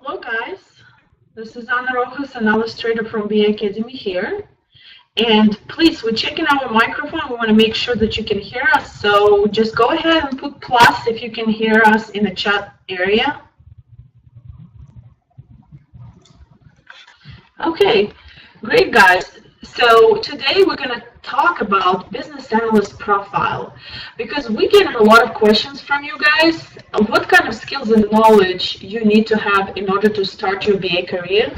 Hello guys, this is Anna Rojas, Analyst Trader from BAcademy here. And please, we're checking our microphone. We want to make sure that you can hear us. So just go ahead and put plus if you can hear us in the chat area. Okay, great guys. So today we're going to talk about Business Analyst Profile because we get a lot of questions from you guys. What kind of skills and knowledge you need to have in order to start your BA career?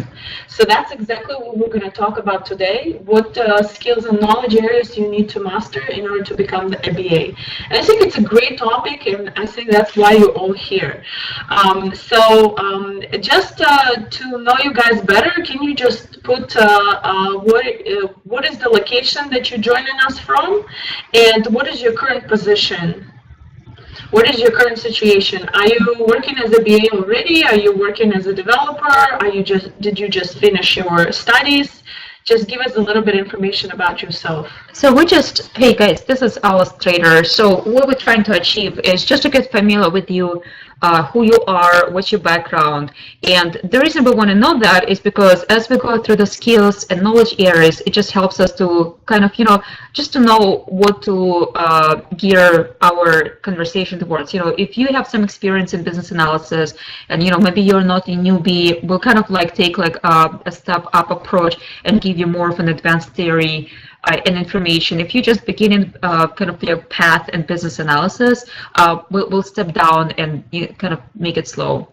So that's exactly what we're going to talk about today. What skills and knowledge areas you need to master in order to become a BA. And I think it's a great topic, and I think that's why you're all here. Just to know you guys better, can you just put what is the location that you're joining us from, and what is your current position? What is your current situation? Are you working as a BA already? Are you working as a developer? Did you just finish your studies? Just give us a little bit of information about yourself. So hey guys, this is Analyst Trader. So what we're trying to achieve is just to get familiar with you, who you are, what's your background. And the reason we want to know that is because as we go through the skills and knowledge areas, it just helps us to kind of, just to know what to gear our conversation towards. If you have some experience in business analysis and, maybe you're not a newbie, we'll kind of take a step up approach and give you more of an advanced theory and information. If you're just beginning kind of your path in business analysis, we'll step down and kind of make it slow.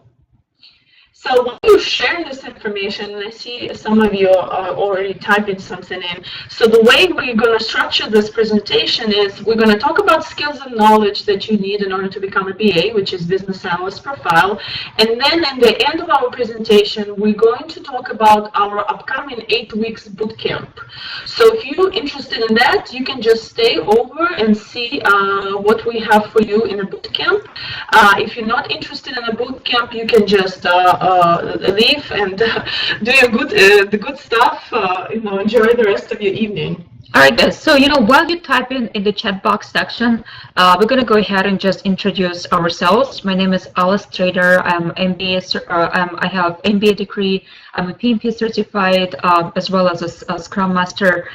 So when you share this information, and I see some of you are already typing something in. So the way we're going to structure this presentation is we're going to talk about skills and knowledge that you need in order to become a BA, which is Business Analyst Profile. And then at the end of our presentation, we're going to talk about our upcoming 8 weeks bootcamp. So if you're interested in that, you can just stay over and see what we have for you in a bootcamp. If you're not interested in a bootcamp, you can just leave and do the good stuff, enjoy the rest of your evening. All right, guys. So, while you type in the chat box section, we're going to go ahead and just introduce ourselves. My name is Analyst Trader. I'm MBA. I have MBA degree. I'm a PMP certified, as well as a Scrum Master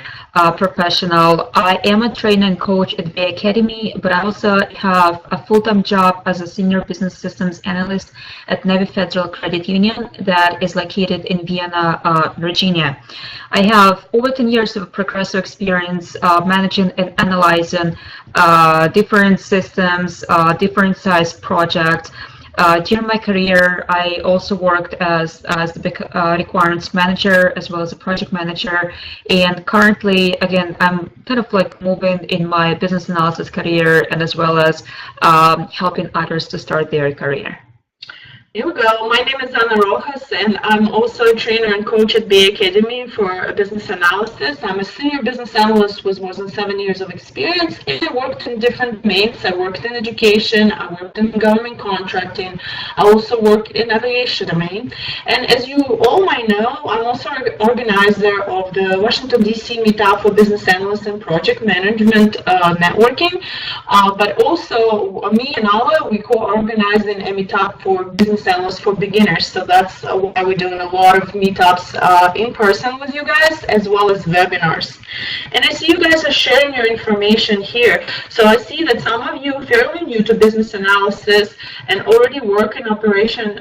professional. I am a trainer and coach at BAcademy, but I also have a full-time job as a senior business systems analyst at Navy Federal Credit Union that is located in Vienna, Virginia. I have over 10 years of progressive experience managing and analyzing different systems, different size projects. During my career, I also worked as the requirements manager as well as a project manager. And currently, again, I'm kind of moving in my business analysis career and as well as helping others to start their career. Here we go. My name is Anna Rojas, and I'm also a trainer and coach at BAcademy for business analysis. I'm a senior business analyst with more than 7 years of experience, and I worked in different domains. I worked in education, I worked in government contracting, I also worked in aviation domain. And as you all might know, I'm also an organizer of the Washington, D.C. meetup for business analysts and project management networking. But also, me and Ala, we co-organizing a meetup for business analysts for beginners. So that's why we're doing a lot of meetups in person with you guys, as well as webinars. And I see you guys are sharing your information here. So I see that some of you are fairly new to business analysis and already work in operations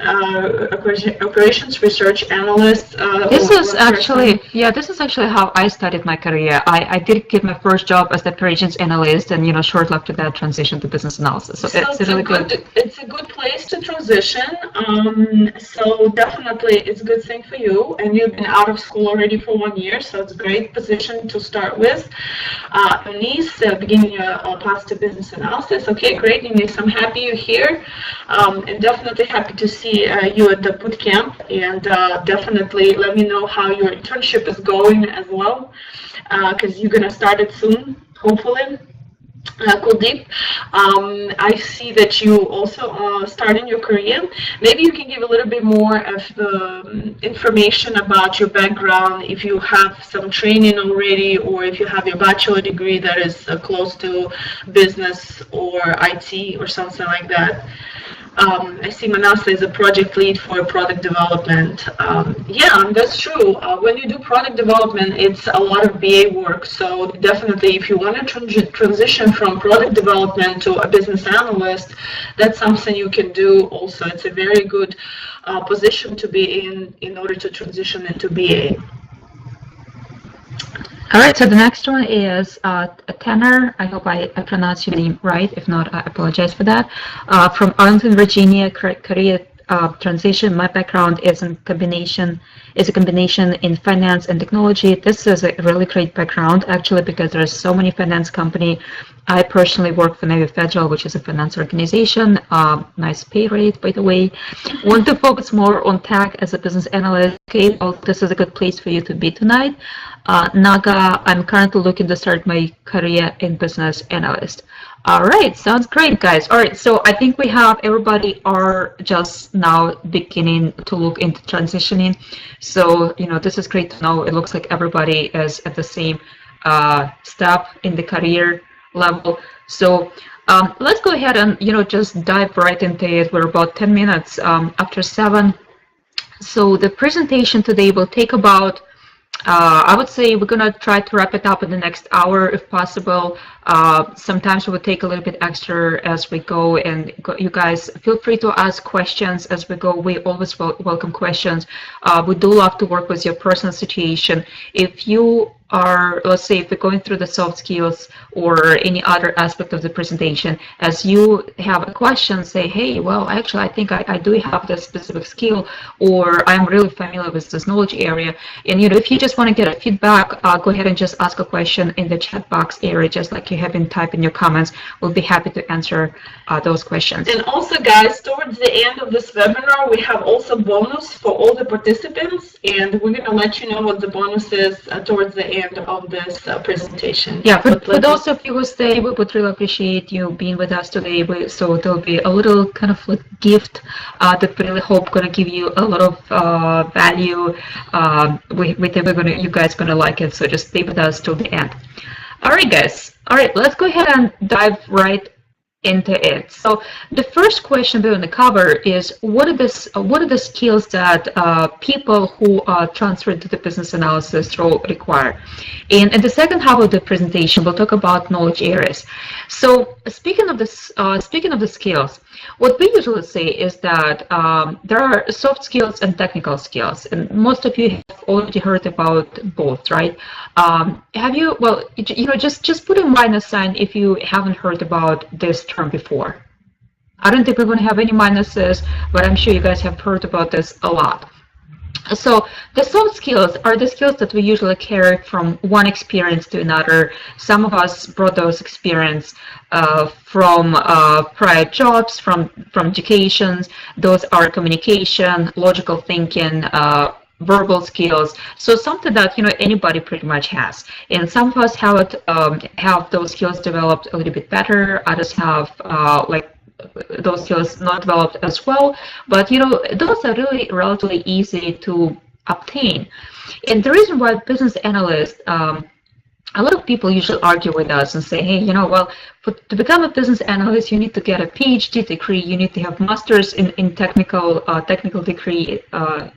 research analyst. This is actually how I started my career. I did get my first job as the operations analyst, and shortly after that, transitioned to business analysis. So it's really good. It's a good place to transition. So definitely, it's a good thing for you. And you've been out of school already for 1 year, so it's a great position to start with. Eunice, beginning your path to business analysis. Okay, great, Eunice. I'm happy you're here, and definitely happy to see you at the bootcamp. And definitely let me know how your internship is going as well, because you're gonna start it soon, hopefully. Kuldeep, I see that you also starting your career. Maybe you can give a little bit more of the information about your background, if you have some training already, or if you have your bachelor degree that is close to business or IT or something like that. I see Manasa is a project lead for product development. Yeah, that's true. When you do product development, it's a lot of BA work. So definitely, if you want to transition from product development to a business analyst, that's something you can do also. It's a very good position to be in order to transition into BA. All right, so the next one is Tanner. I hope I pronounced your name right. If not, I apologize for that. From Arlington, Virginia, career transition. My background is a combination in finance and technology. This is a really great background, actually, because there's so many finance company. I personally work for Navy Federal, which is a finance organization. Nice pay rate, by the way. Want to focus more on tech as a business analyst. Okay, well, this is a good place for you to be tonight. Naga, I'm currently looking to start my career in business analyst. All right, sounds great, guys. All right, so I think we have everybody are just now beginning to look into transitioning. So, this is great to know. It looks like everybody is at the same step in the career level. So let's go ahead and, just dive right into it. We're about 10 minutes after 7. So the presentation today will take about I would say we're going to try to wrap it up in the next hour if possible. Sometimes it would take a little bit extra as we go, and you guys feel free to ask questions as we go. We always welcome questions. We do love to work with your personal situation. If you are, let's say, if we're going through the soft skills or any other aspect of the presentation, as you have a question, say, hey, well, actually, I think I do have this specific skill, or I'm really familiar with this knowledge area. And, if you just want to get a feedback, go ahead and just ask a question in the chat box area, just like you have been typing your comments. We'll be happy to answer those questions. And also, guys, towards the end of this webinar, we have also bonus for all the participants, and we're going to let you know what the bonus is towards the end of this presentation. Yeah, for those of you who stay, we would really appreciate you being with us today. So there'll be a little kind of like gift that we really hope going to give you a lot of value. We think you guys gonna like it. So just stay with us till the end. All right, guys. All right, let's go ahead and dive right into it. So the first question we're going to cover is what are the skills that people who are transferred to the business analysis role require. And in the second half of the presentation, we'll talk about knowledge areas. So speaking of the skills, what we usually say is that there are soft skills and technical skills, and most of you have already heard about both, right? Have you? Well, just put a minus sign if you haven't heard about this term before. I don't think we're going to have any minuses, but I'm sure you guys have heard about this a lot. So the soft skills are the skills that we usually carry from one experience to another. Some of us brought those experience from prior jobs, from educations. Those are communication, logical thinking, verbal skills. So something that anybody pretty much has. And some of us have those skills developed a little bit better. Others have those skills not developed as well, but those are really relatively easy to obtain. And the reason why business analysts, a lot of people usually argue with us and say, hey, well, to become a business analyst, you need to get a PhD degree, you need to have masters in technical degree,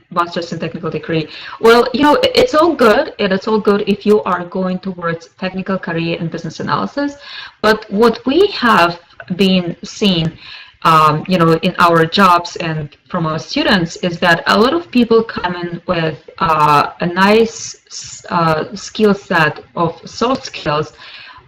masters in technical degree. Well, it's all good, and it's all good if you are going towards technical career in business analysis. But what we have been seeing, in our jobs and from our students, is that a lot of people come in with a nice skill set of soft skills,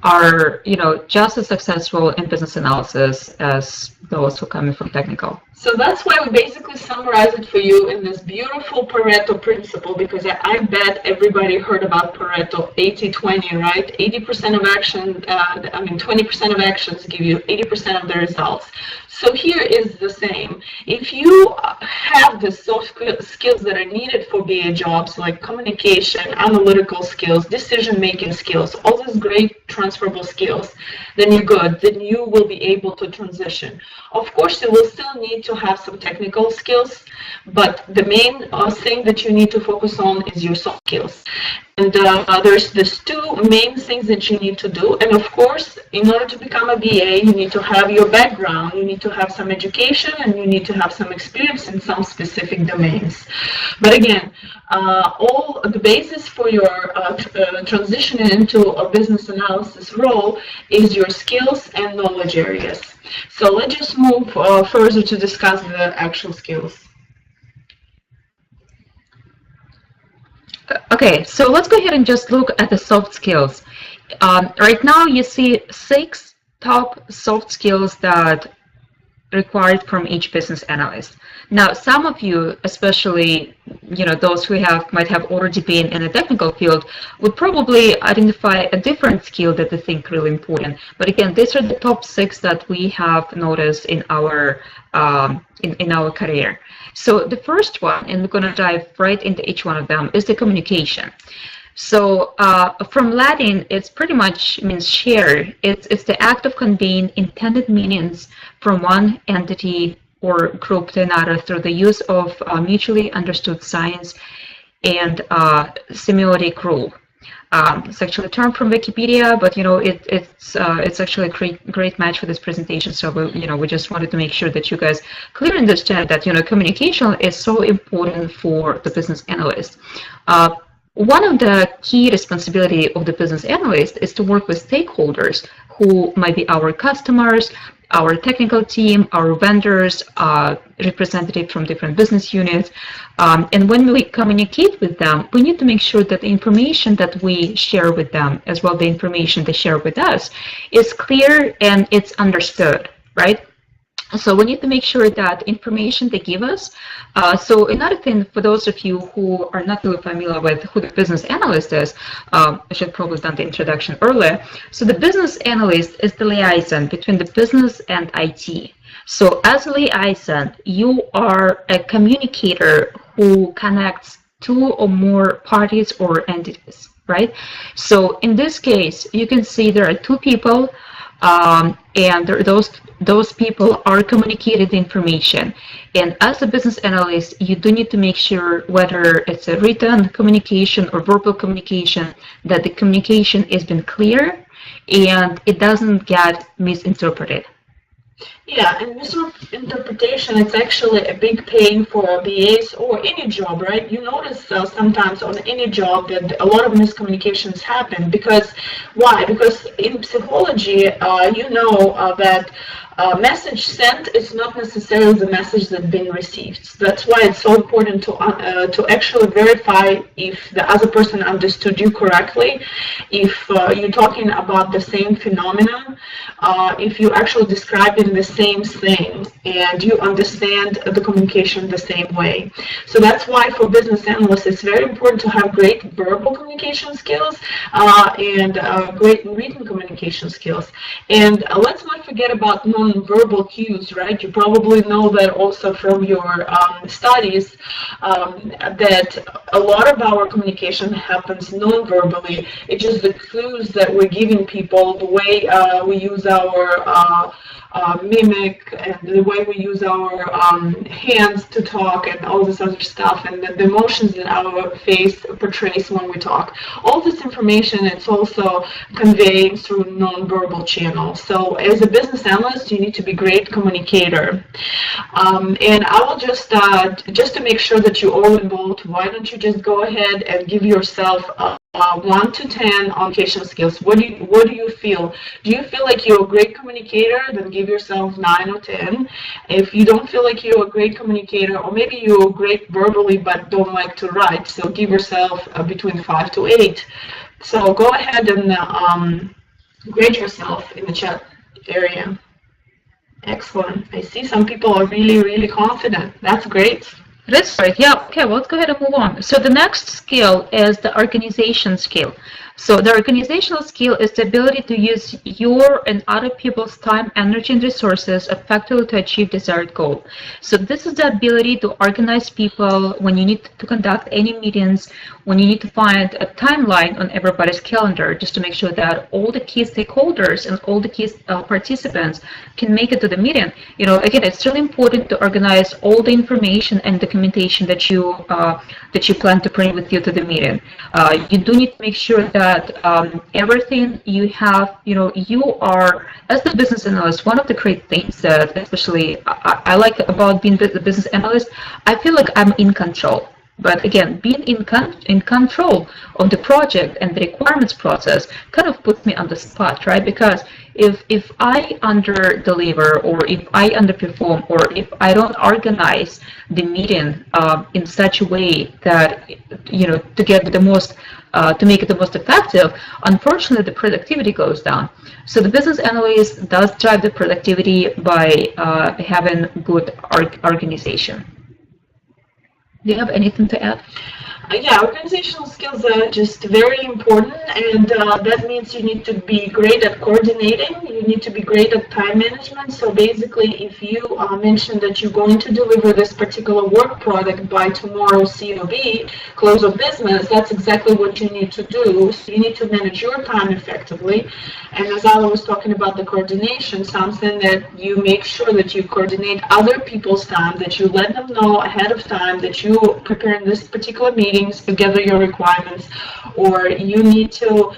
are just as successful in business analysis as those who come in from technical. So that's why we basically summarize it for you in this beautiful Pareto principle, because I bet everybody heard about Pareto 80-20, right? 80% of action, 20% of actions give you 80% of the results. So here is the same. If you have the soft skills that are needed for BA jobs, like communication, analytical skills, decision-making skills, all these great transferable skills, then you're good. Then you will be able to transition. Of course, you will still need to have some technical skills, but the main thing that you need to focus on is your soft skills. And there's these two main things that you need to do. And of course, in order to become a BA, you need to have your background. You need to have some education and you need to have some experience in some specific domains. But again, all the basis for your transitioning into a business analysis role is your skills and knowledge areas. So let's just move further to discuss the actual skills. Okay, so let's go ahead and just look at the soft skills. Right now, you see 6 top soft skills that required from each business analyst. Now, some of you, especially those who might have already been in a technical field, would probably identify a different skill that they think really important. But again, these are the top 6 that we have noticed in our in our career. So the first one, and we're going to dive right into each one of them, is the communication. So from Latin, it's pretty much means share. It's the act of conveying intended meanings from one entity or group to another through the use of mutually understood signs and semiotic rule. It's actually a term from Wikipedia, but it's actually a great match for this presentation. So we just wanted to make sure that you guys clearly understand that communication is so important for the business analyst. One of the key responsibility of the business analyst is to work with stakeholders who might be our customers, our technical team, our vendors, representatives from different business units. And when we communicate with them, we need to make sure that the information that we share with them, as well the information they share with us, is clear and it's understood, right? So we need to make sure that information they give us. So another thing, for those of you who are not really familiar with who the business analyst is, I should probably have done the introduction earlier. So the business analyst is the liaison between the business and IT. So as a liaison, you are a communicator who connects 2 or more parties or entities, right? So in this case, you can see there are 2 people, and those people are communicated information. And as a business analyst, you do need to make sure, whether it's a written communication or verbal communication, that the communication has been clear and it doesn't get misinterpreted. Yeah, and misinterpretation, it's actually a big pain for BAs or any job, right? You notice sometimes on any job that a lot of miscommunications happen. Because why? Because in psychology, that message sent is not necessarily the message that's been received. So that's why it's so important to actually verify if the other person understood you correctly, if you're talking about the same phenomenon, if you're actually describing the same thing and you understand the communication the same way. So that's why for business analysts it's very important to have great verbal communication skills and great written communication skills. And let's not forget about non-verbal cues, right? You probably know that also from your studies, that a lot of our communication happens non-verbally. It's just the clues that we're giving people, the way we use our mimic and the way we use our hands to talk and all this other stuff, and the emotions that our face portrays when we talk. All this information, it's also conveyed through non-verbal channels. So as a business analyst, you need to be a great communicator. And I will just to make sure that you're all involved, why don't you just go ahead and give yourself 1 to 10 on communication skills. What do you feel? Do you feel like you're a great communicator? Then give yourself 9 or 10. If you don't feel like you're a great communicator, or maybe you're great verbally but don't like to write, so give yourself between 5 to 8. So go ahead and grade yourself in the chat area. Excellent. I see some people are really, really confident. That's great. That's right. Yeah. Okay. Well, let's go ahead and move on. So the next skill is the organization skill. So the organizational skill is the ability to use your and other people's time, energy, and resources effectively to achieve desired goal. So this is the ability to organize people when you need to conduct any meetings, when you need to find a timeline on everybody's calendar, just to make sure that all the key stakeholders and all the key participants can make it to the meeting. Again, it's really important to organize all the information and documentation that you plan to bring with you to the meeting. You do need to make sure that that everything you have, you are, as the business analyst, one of the great things that especially I like about being the business analyst, I feel like I'm in control. But again, being in control of the project and the requirements process kind of puts me on the spot, right? Because if I under-deliver, or if I underperform, or if I don't organize the meeting in such a way that, to get the most, to make it the most effective, unfortunately, the productivity goes down. So the business analyst does drive the productivity by having good organization. Do you have anything to add? Yeah, organizational skills are just very important, and that means you need to be great at coordinating, you need to be great at time management. So basically, if you mention that you're going to deliver this particular work product by tomorrow COB, close of business, that's exactly what you need to do. So you need to manage your time effectively. And as Ala was talking about the coordination, something that you make sure that you coordinate other people's time, that you let them know ahead of time that you preparing this particular meeting to gather your requirements, or you need to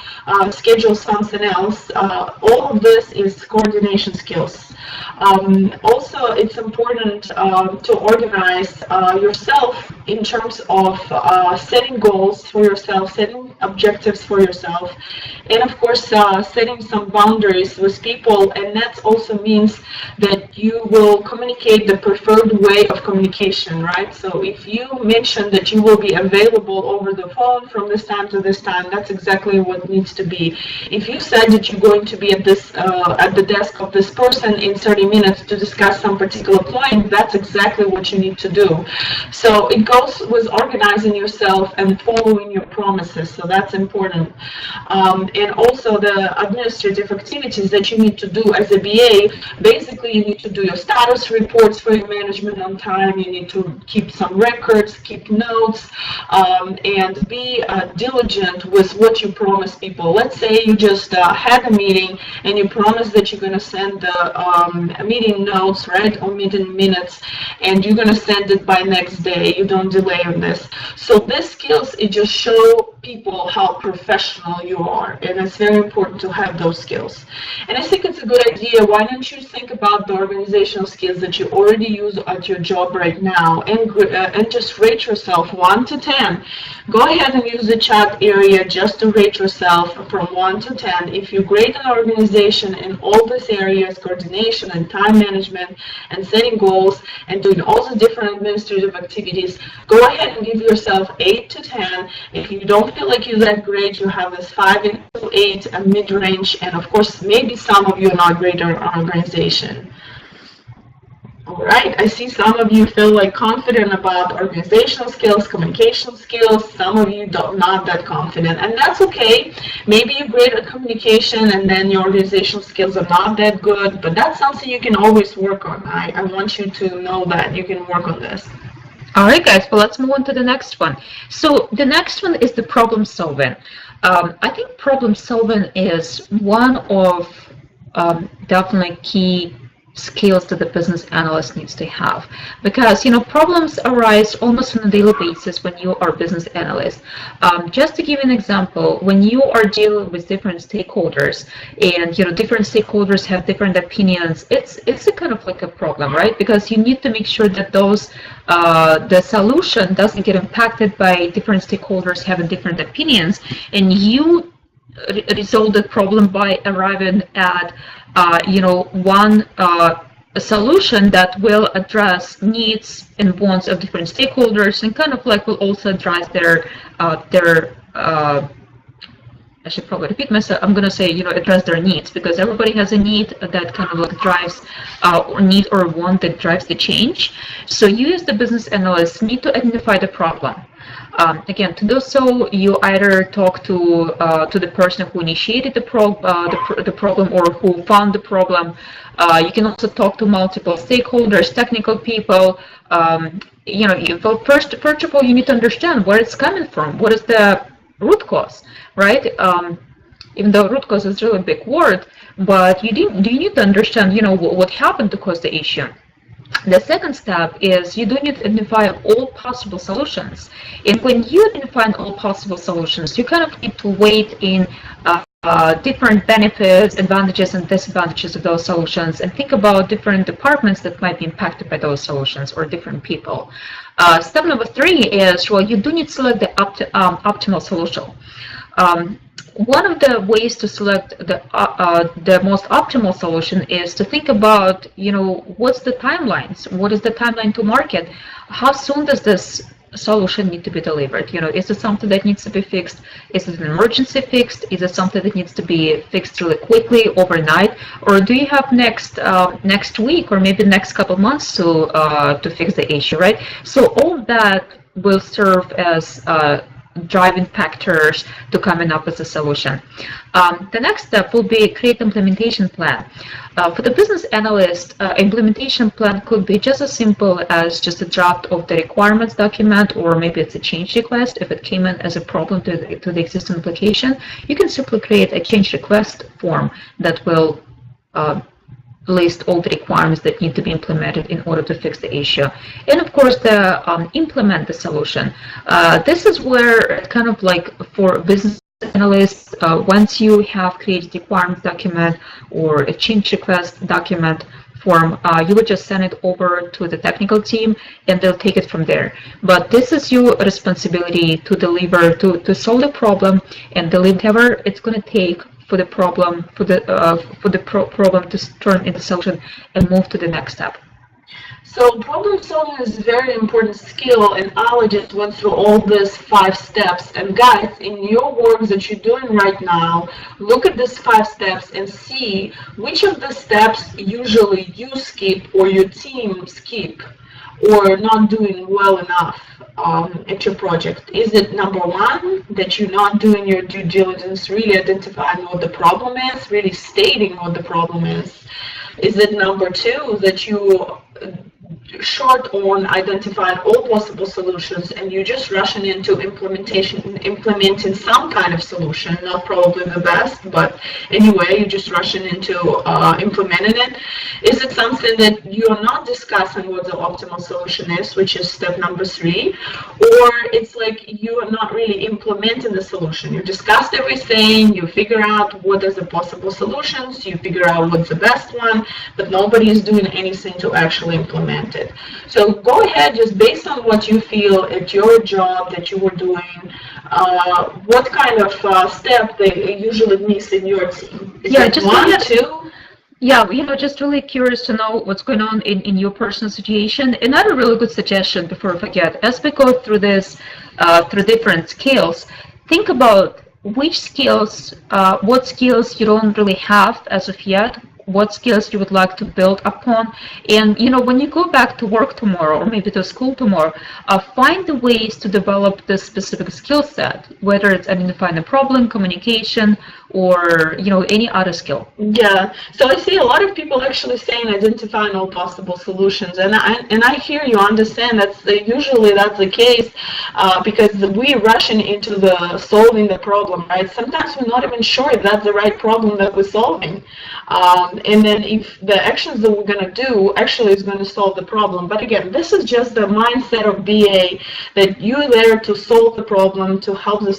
schedule something else. All of this is coordination skills. Also, it's important to organize yourself in terms of setting goals for yourself, setting objectives for yourself, and of course setting some boundaries with people. And that also means that you will communicate the preferred way of communication, right? So if you mention that you will be available over the phone from this time to this time, that's exactly what needs to be. If you said that you're going to be at the desk of this person in 30 minutes to discuss some particular point, that's exactly what you need to do. So it goes with organizing yourself and following your promises, so that's important. And also the administrative activities that you need to do as a BA. Basically, you need to do your status reports for your management on time, you need to keep some records, keep notes, and be diligent with what you promise people. Let's say you just had a meeting and you promise that you're going to send the meeting notes, right, or meeting minutes, and you're going to send it by next day. You don't delay on this. So these skills, it just show people how professional you are, and it's very important to have those skills. And I think it's a good idea. Why don't you think about the organizational skills that you already use at your job right now, and just rate yourself 1 to 10. Go ahead and use the chat area just to rate yourself from 1 to 10. If you're great in organization in all these areas, coordination and time management and setting goals and doing all the different administrative activities, go ahead and give yourself 8 to 10. If you don't feel like you're that great, you have this 5 to 8, a mid-range, and of course, maybe some of you are not great in organization. All right, I see some of you feel like confident about organizational skills, communication skills. Some of you not that confident, and that's okay. Maybe you're great at communication and then your organizational skills are not that good, but that's something you can always work on. I want you to know that you can work on this. All right, guys, well, let's move on to the next one. So the next one is the problem solving. I think problem solving is one of definitely key skills that the business analyst needs to have, because problems arise almost on a daily basis when you are a business analyst. Just to give an example, when you are dealing with different stakeholders, and different stakeholders have different opinions, it's a kind of like a problem, right? Because you need to make sure that those the solution doesn't get impacted by different stakeholders having different opinions, and you resolve the problem by arriving at one solution that will address needs and wants of different stakeholders, and kind of like will also address their I should probably repeat myself. I'm going to say, address their needs, because everybody has a need that kind of like drives, or need or want that drives the change. So you as the business analyst need to identify the problem. Again, to do so, you either talk to the person who initiated the problem or who found the problem. You can also talk to multiple stakeholders, technical people. First of all, you need to understand where it's coming from. What is the root cause, right? Even though root cause is really a big word, but do you need to understand, what happened to cause the issue. The second step is you do need to identify all possible solutions. And when you identify all possible solutions, you kind of need to weigh in different benefits, advantages, and disadvantages of those solutions, and think about different departments that might be impacted by those solutions or different people. Step number 3 is, well, you do need to select the optimal solution. One of the ways to select the most optimal solution is to think about, what's the timelines? What is the timeline to market? How soon does this solution need to be delivered? Is it something that needs to be fixed? Is it an emergency fix? Is it something that needs to be fixed really quickly overnight? Or do you have next week or maybe next couple months to fix the issue, right? So all of that will serve as driving factors to coming up with a solution. The next step will be create implementation plan. For the business analyst, implementation plan could be just as simple as just a draft of the requirements document, or maybe it's a change request. If it came in as a problem to the existing application, you can simply create a change request form that will list all the requirements that need to be implemented in order to fix the issue. And of course, implement the solution. This is where kind of like for business analysts, once you have created requirements document or a change request document form, you would just send it over to the technical team and they'll take it from there. But this is your responsibility to deliver, to solve the problem and deliver whatever it's going to take for the problem problem to turn into solution and move to the next step. So problem solving is a very important skill, and Ali just went through all these 5 steps. And guys, in your work that you're doing right now, look at these 5 steps and see which of the steps usually you skip or your team skip or not doing well enough at your project. Is it number 1, that you're not doing your due diligence, really identifying what the problem is, really stating what the problem is? Is it number 2, that you short on identifying all possible solutions and you're just rushing into implementing some kind of solution, not probably the best, but anyway, you're just rushing into implementing it? Is it something that you're not discussing what the optimal solution is, which is step number 3, or it's like you are not really implementing the solution? You discussed everything, you figure out what are the possible solutions, you figure out what's the best one, but nobody is doing anything to actually implement it. So go ahead, just based on what you feel at your job that you were doing, what kind of step they usually miss in your team? Is it just 1, 2? Yeah, just really curious to know what's going on in your personal situation. Another really good suggestion before I forget, as we go through this, through different skills, think about which skills, what skills you don't really have as of yet, what skills you would like to build upon. And when you go back to work tomorrow or maybe to school tomorrow, find the ways to develop this specific skill set, whether it's identifying a problem, communication, or any other skill. Yeah, so I see a lot of people actually saying identifying all possible solutions, and I hear you, understand usually that's the case, because we're rushing into the solving the problem, right? Sometimes we're not even sure if that's the right problem that we're solving, and then if the actions that we're going to do actually is going to solve the problem. But again, this is just the mindset of BA, that you're there to solve the problem, to help to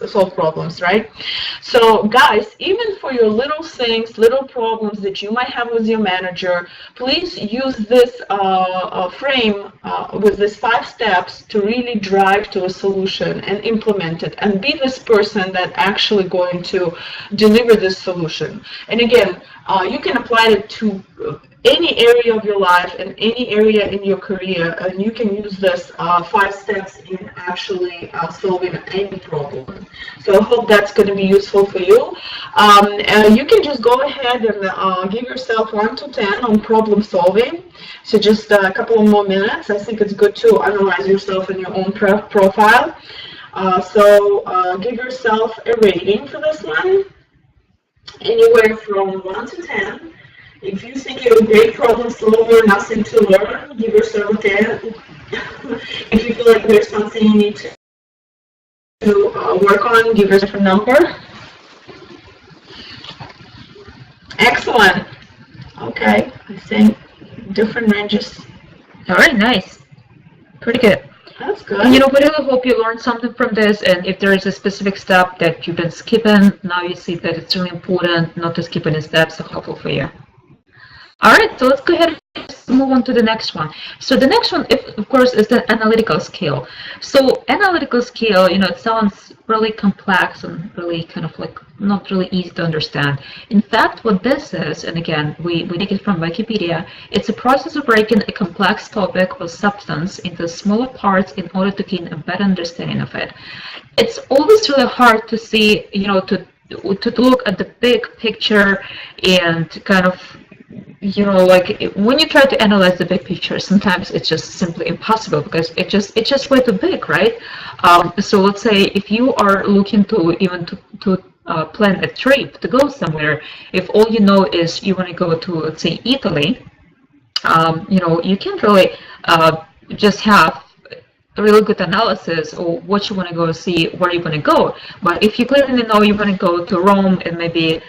solve problems, right? So guys, even for your little things, little problems that you might have with your manager, please use this frame with these 5 steps to really drive to a solution and implement it, and be this person that actually going to deliver this solution. And again, you can apply it to any area of your life and any area in your career, and you can use this 5 steps in actually solving any problem. So I hope that's going to be useful for you. You can just go ahead and give yourself 1 to 10 on problem solving. So just a couple of more minutes. I think it's good to analyze yourself in your own profile. So give yourself a rating for this one, anywhere from 1 to 10. If you think you're a great problem solver, nothing to learn, give yourself a 10. If you feel like there's something you need to work on, give yourself a number. Excellent. Okay. I think different ranges. All right, nice. Pretty good. That's good. And, we really hope you learned something from this. And if there is a specific step that you've been skipping, now you see that it's really important not to skip any steps. So helpful for you. All right, so let's go ahead and move on to the next one. So the next one, of course, is the analytical skill. So analytical skill, it sounds really complex and really kind of like not really easy to understand. In fact, what this is, and again, we take it from Wikipedia, it's a process of breaking a complex topic or substance into smaller parts in order to gain a better understanding of it. It's always really hard to see, to look at the big picture and kind of like when you try to analyze the big picture, sometimes it's just simply impossible because it's just way too big, right? So let's say if you are looking to even to plan a trip to go somewhere, if all you know is you want to go to, let's say, Italy, you can't really just have a really good analysis or what you want to go see, where you want to go. But if you clearly know you want to go to Rome and maybe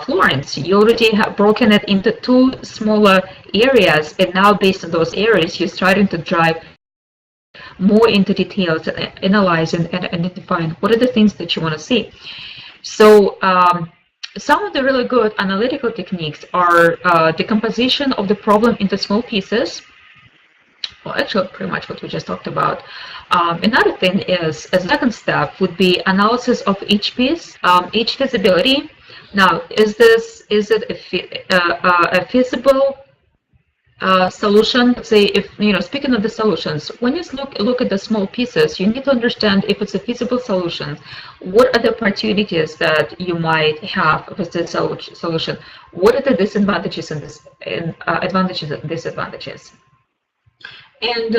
Florence, you already have broken it into two smaller areas, and now based on those areas, you're starting to drive more into details and analyzing and identifying what are the things that you want to see. So some of the really good analytical techniques are decomposition of the problem into small pieces. Well, actually, pretty much what we just talked about. Another thing is, a second step would be analysis of each piece, each feasibility. Now, is it a feasible solution? Let's say, if speaking of the solutions, when you look at the small pieces, you need to understand if it's a feasible solution. What are the opportunities that you might have with this solution? What are the disadvantages and advantages and disadvantages? And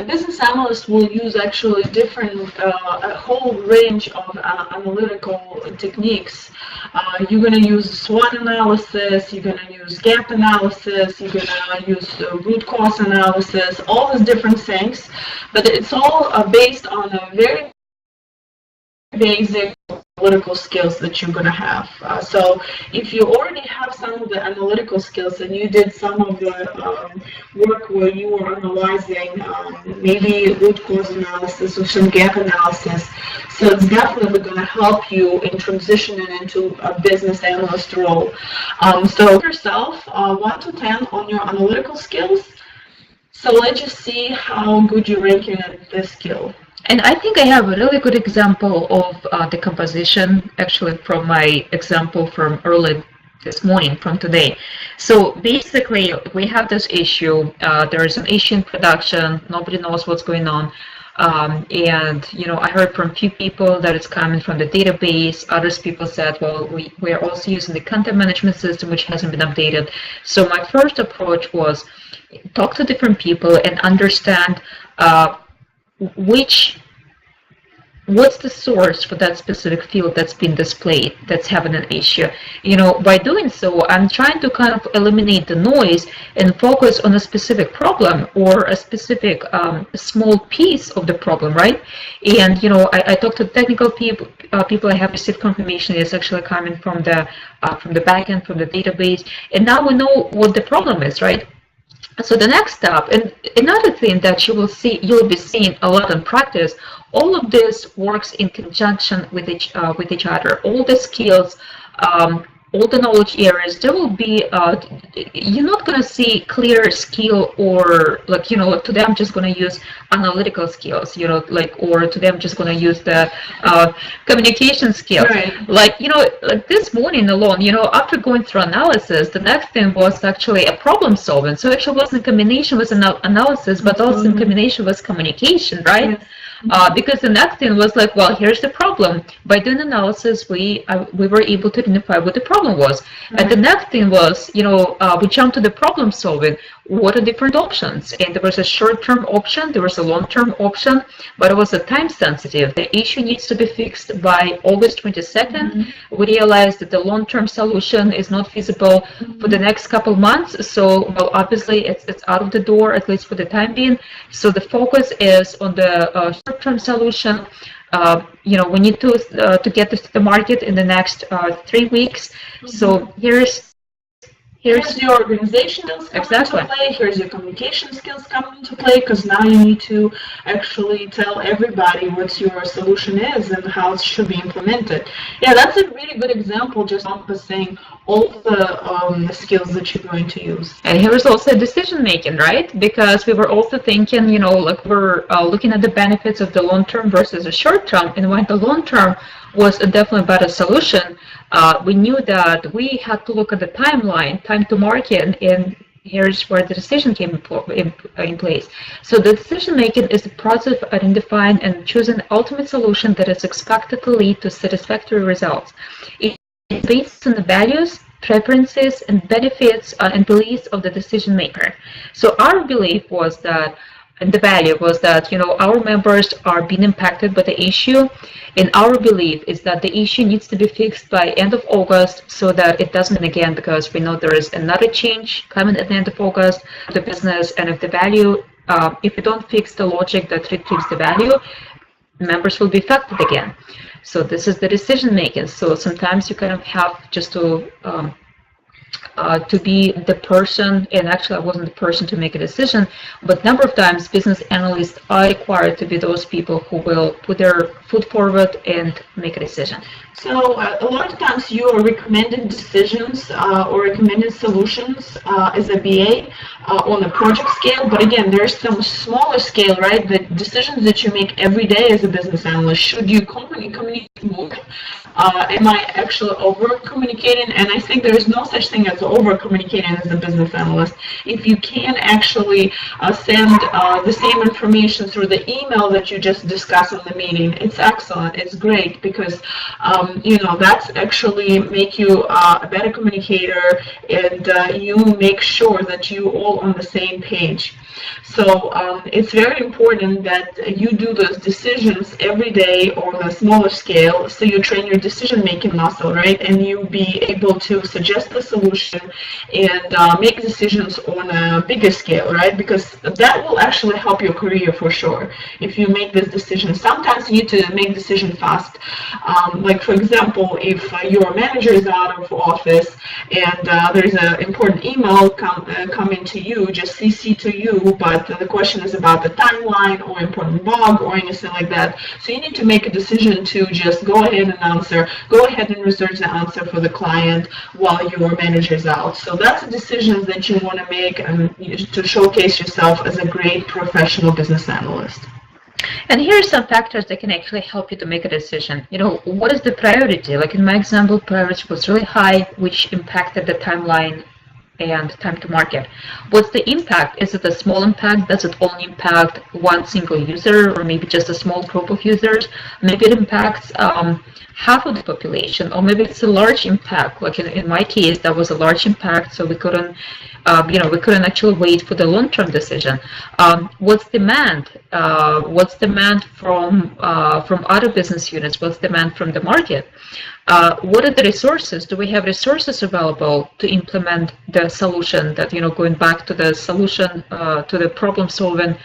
business analysts will use actually a whole range of analytical techniques. You're going to use SWOT analysis, you're going to use gap analysis, you're going to use root cause analysis, all these different things. But it's all based on a very basic analytical skills that you're going to have. So if you already have some of the analytical skills and you did some of the work where you were analyzing maybe root cause analysis or some gap analysis, so it's definitely going to help you in transitioning into a business analyst role. So yourself 1 to 10 on your analytical skills. So let's just see how good you're ranking at this skill. And I think I have a really good example of the composition, actually, from my example from early this morning, from today. So basically, we have this issue. There is an issue in production. Nobody knows what's going on. And I heard from a few people that it's coming from the database. Others people said, well, we are also using the content management system, which hasn't been updated. So my first approach was talk to different people and understand what's the source for that specific field that's been displayed, that's having an issue. By doing so, I'm trying to kind of eliminate the noise and focus on a specific problem or a specific small piece of the problem, right? And I talked to technical people. I have received confirmation it's actually coming from the backend, from the database, and now we know what the problem is, right? So the next step, and another thing that you'll be seeing a lot in practice, all of this works in conjunction with each other. All the skills, all the knowledge areas, there will be, you're not going to see clear skill or today I'm just going to use analytical skills, or today I'm just going to use the communication skills. Right. Like this morning alone, after going through analysis, the next thing was actually a problem solving. So actually it wasn't combination with analysis, but also in combination with communication, right? Because the next thing was like, well, here's the problem. By doing analysis, we were able to identify what the problem was. And the next thing was, we jumped to the problem solving. What are different options? And there was a short-term option, there was a long-term option, but it was a time sensitive. The issue needs to be fixed by August 22nd. We realized that the long-term solution is not feasible for the next couple months. So, well, obviously it's out of the door, at least for the time being. So the focus is on the short-term solution. We need to get this to the market in the next 3 weeks. So here's here's your organization skills come into play, here's your communication skills come into play, because now you need to actually tell everybody what your solution is and how it should be implemented. Yeah, that's a really good example, just encompassing all the skills that you're going to use. And here is also decision making, right? Because we were also thinking, you know, like we're looking at the benefits of the long term versus the short term, and when the long term was a definitely better solution, we knew that we had to look at the timeline, time to market, and here's where the decision came in place. So the decision making is the process of identifying and choosing the ultimate solution that is expected to lead to satisfactory results. It's based on the values, preferences, and benefits and beliefs of the decision maker. So our belief was that, and the value was that, you know, our members are being impacted by the issue, and our belief is that the issue needs to be fixed by end of August so that it doesn't again, because we know there is another change coming at the end of August to the business, and if the value, if you don't fix the logic that retrieves the value, members will be affected again. So this is the decision making. So sometimes you kind of have just to be the person, and actually I wasn't the person to make a decision, but number of times business analysts are required to be those people who will put their foot forward and make a decision. So a lot of times you are recommending decisions or recommended solutions as a BA on a project scale, but again, there's some smaller scale, right? The decisions that you make every day as a business analyst. Should you communicate more? Am I actually over-communicating? And I think there is no such thing as over-communicating as a business analyst. If you can actually send the same information through the email that you just discussed in the meeting, it's excellent, it's great, because you know, that's actually make you a better communicator, and you make sure that you all on the same page. So it's very important that you do those decisions every day on a smaller scale, so you train your decision-making muscle, right? And you be able to suggest the solution and make decisions on a bigger scale, right? Because that will actually help your career for sure. If you make this decision, sometimes you need to make decision fast. Like for example, if your manager is out of office and there's an important email coming to you, just CC to you, but the question is about the timeline or important bug or anything like that. So you need to make a decision to just go ahead and answer, go ahead and research the answer for the client while your manager is out. So that's a decision that you want to make to showcase yourself as a great professional business analyst. And here are some factors that can actually help you to make a decision. You know, what is the priority? Like in my example, priority was really high, which impacted the timeline and time to market. What's the impact? Is it a small impact? Does it only impact one single user, or maybe just a small group of users? Maybe it impacts half of the population, or maybe it's a large impact. Like in my case, that was a large impact, so we couldn't we couldn't actually wait for the long-term decision. What's demand? What's demand from other business units? What's demand from the market? What are the resources? Do we have resources available to implement the solution? That, going back to the solution, to the problem-solving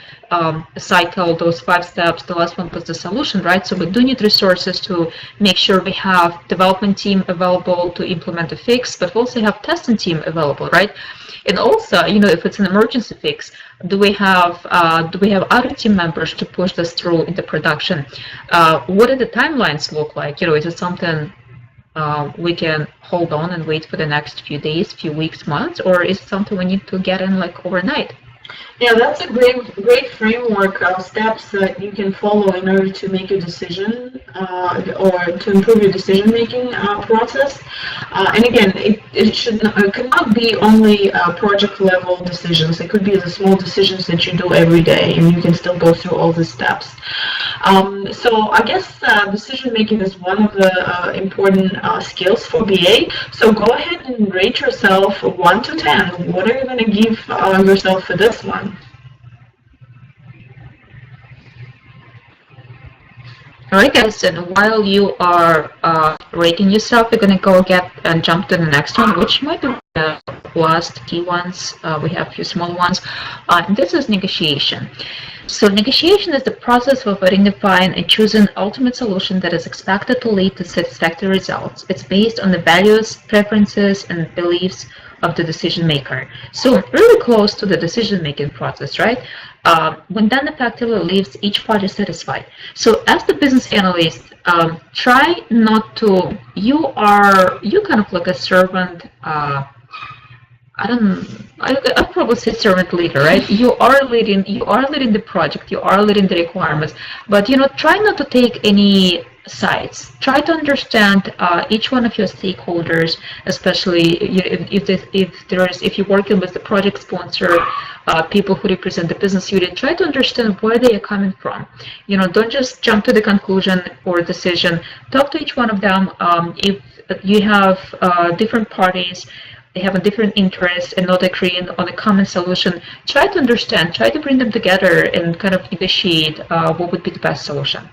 cycle, those 5 steps, the last one was the solution, right? So we do need resources to make sure we have development team available to implement the fix, but we also have testing team available, right? And also, if it's an emergency fix, do we have other team members to push this through into production? What do the timelines look like? Is it something we can hold on and wait for the next few days, few weeks, months, or is it something we need to get in like overnight? Yeah, that's a great framework of steps that you can follow in order to make a decision or to improve your decision-making process. And again, it cannot be only project-level decisions. It could be the small decisions that you do every day, and you can still go through all the steps. So I guess decision-making is one of the important skills for BA. So go ahead and rate yourself 1 to 10. What are you going to give yourself for this one? All right, guys, and while you are rating yourself, we're going to go and jump to the next one, which might be the last key ones. We have a few small ones. This is negotiation. So negotiation is the process of identifying and choosing an ultimate solution that is expected to lead to satisfactory results. It's based on the values, preferences, and beliefs of the decision maker. So really close to the decision making process, right? When done effectively, leaves each party satisfied. So as the business analyst, try not to, you kind of like a servant, I'd probably say servant leader, right? You are leading the project, you are leading the requirements, but try not to take any sides. Try to understand each one of your stakeholders, especially if you're working with the project sponsor, people who represent the business unit. Try to understand where they are coming from. Don't just jump to the conclusion or decision. Talk to each one of them. If you have different parties, they have a different interest and not agreeing on a common solution, try to understand, try to bring them together and kind of negotiate what would be the best solution.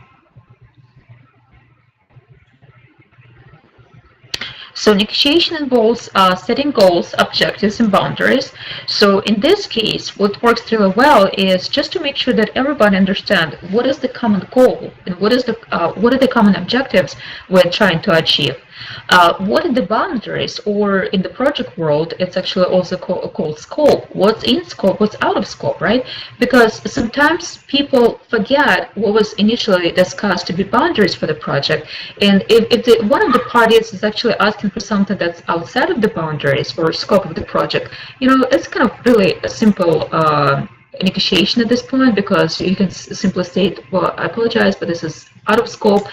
So negotiation involves setting goals, objectives, and boundaries. So in this case, what works really well is just to make sure that everybody understands what is the common goal and what are the common objectives we're trying to achieve. What are the boundaries, or in the project world, it's actually also called scope. What's in scope, what's out of scope, right? Because sometimes people forget what was initially discussed to be boundaries for the project. And if one of the parties is actually asking for something that's outside of the boundaries or scope of the project, it's kind of really a simple negotiation at this point, because you can simply state, well, I apologize, but this is out of scope.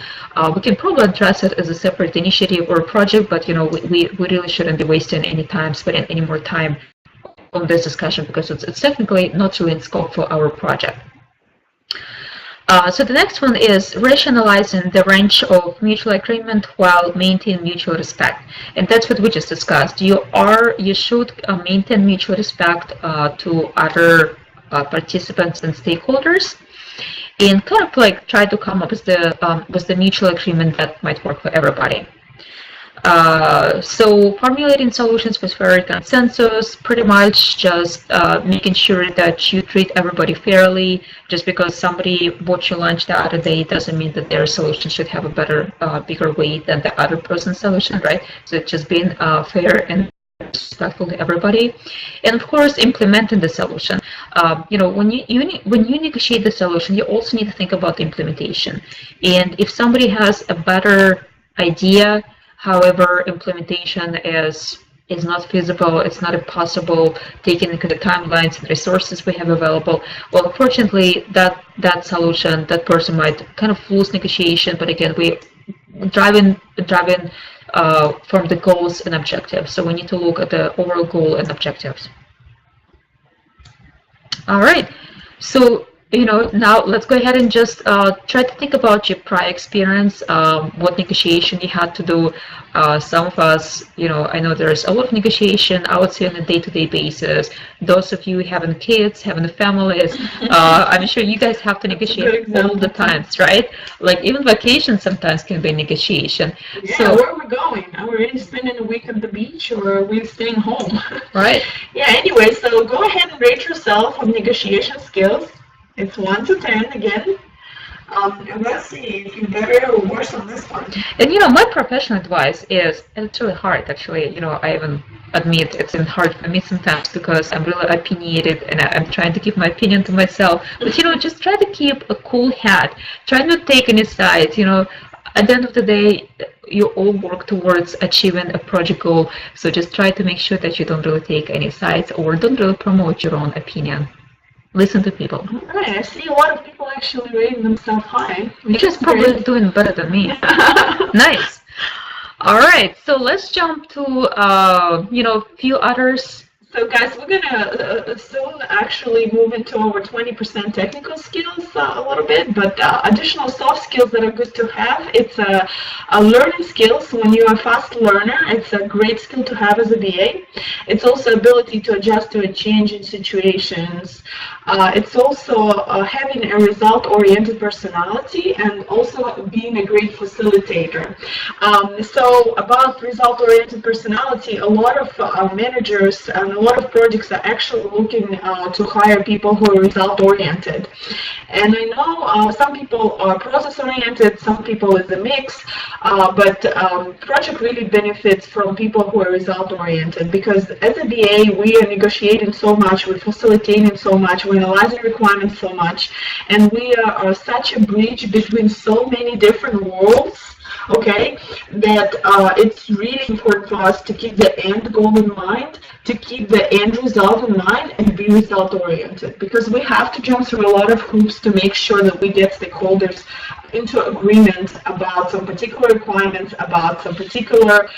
We can probably address it as a separate initiative or project, but we really shouldn't be wasting any time, spending any more time on this discussion, because it's technically not really in scope for our project. So the next one is rationalizing the range of mutual agreement while maintaining mutual respect, and that's what we just discussed. You should maintain mutual respect to other participants and stakeholders, and kind of like try to come up with the mutual agreement that might work for everybody. So formulating solutions with fair consensus, pretty much just making sure that you treat everybody fairly. Just because somebody bought you lunch the other day doesn't mean that their solution should have a bigger weight than the other person's solution, right? So it's just being fair and respectful to everybody, and of course implementing the solution. When you negotiate the solution, you also need to think about the implementation. And if somebody has a better idea, however, implementation is not feasible, it's not possible, taking into the timelines and resources we have available, well, unfortunately, that solution, that person might kind of lose negotiation. But again, we driving from the goals and objectives. So we need to look at the overall goal and objectives. All right. So, now let's go ahead and just try to think about your prior experience, what negotiation you had to do. Some of us, I know there's a lot of negotiation, I would say, on a day-to-day basis. Those of you having kids, having families, I'm sure you guys have to negotiate all the times, right? Like even vacation sometimes can be negotiation. Yeah, so, where are we going? Are we really spending a week at the beach, or are we staying home? Right. Yeah, anyway, so go ahead and rate yourself on negotiation skills. It's 1 to 10 again. And let's see if you're better or worse on this one. And my professional advice is, and it's really hard actually, I even admit it's hard for me sometimes, because I'm really opinionated and I'm trying to keep my opinion to myself. But just try to keep a cool head. Try not to take any sides. At the end of the day, you all work towards achieving a project goal. So just try to make sure that you don't really take any sides or don't really promote your own opinion. Listen to people. All right, I see a lot of people actually rating themselves high. You're just probably doing better than me. Nice. All right, so let's jump to a few others. So guys, we're gonna soon actually move into over 20% technical skills a little bit, but additional soft skills that are good to have. It's a learning skill. So when you're a fast learner, it's a great skill to have as a BA. It's also ability to adjust to a change in situations. It's also having a result-oriented personality, and also being a great facilitator. So about result-oriented personality, a lot of managers and a lot of projects are actually looking to hire people who are result-oriented. And I know some people are process-oriented, some people is a mix, but project really benefits from people who are result-oriented, because as a BA, we are negotiating so much, we're facilitating so much, we're analyzing requirements so much, and we are such a bridge between so many different worlds, okay, that it's really important for us to keep the end goal in mind, to keep the end result in mind, and be result oriented, because we have to jump through a lot of hoops to make sure that we get stakeholders into agreement about some particular requirements, about some particular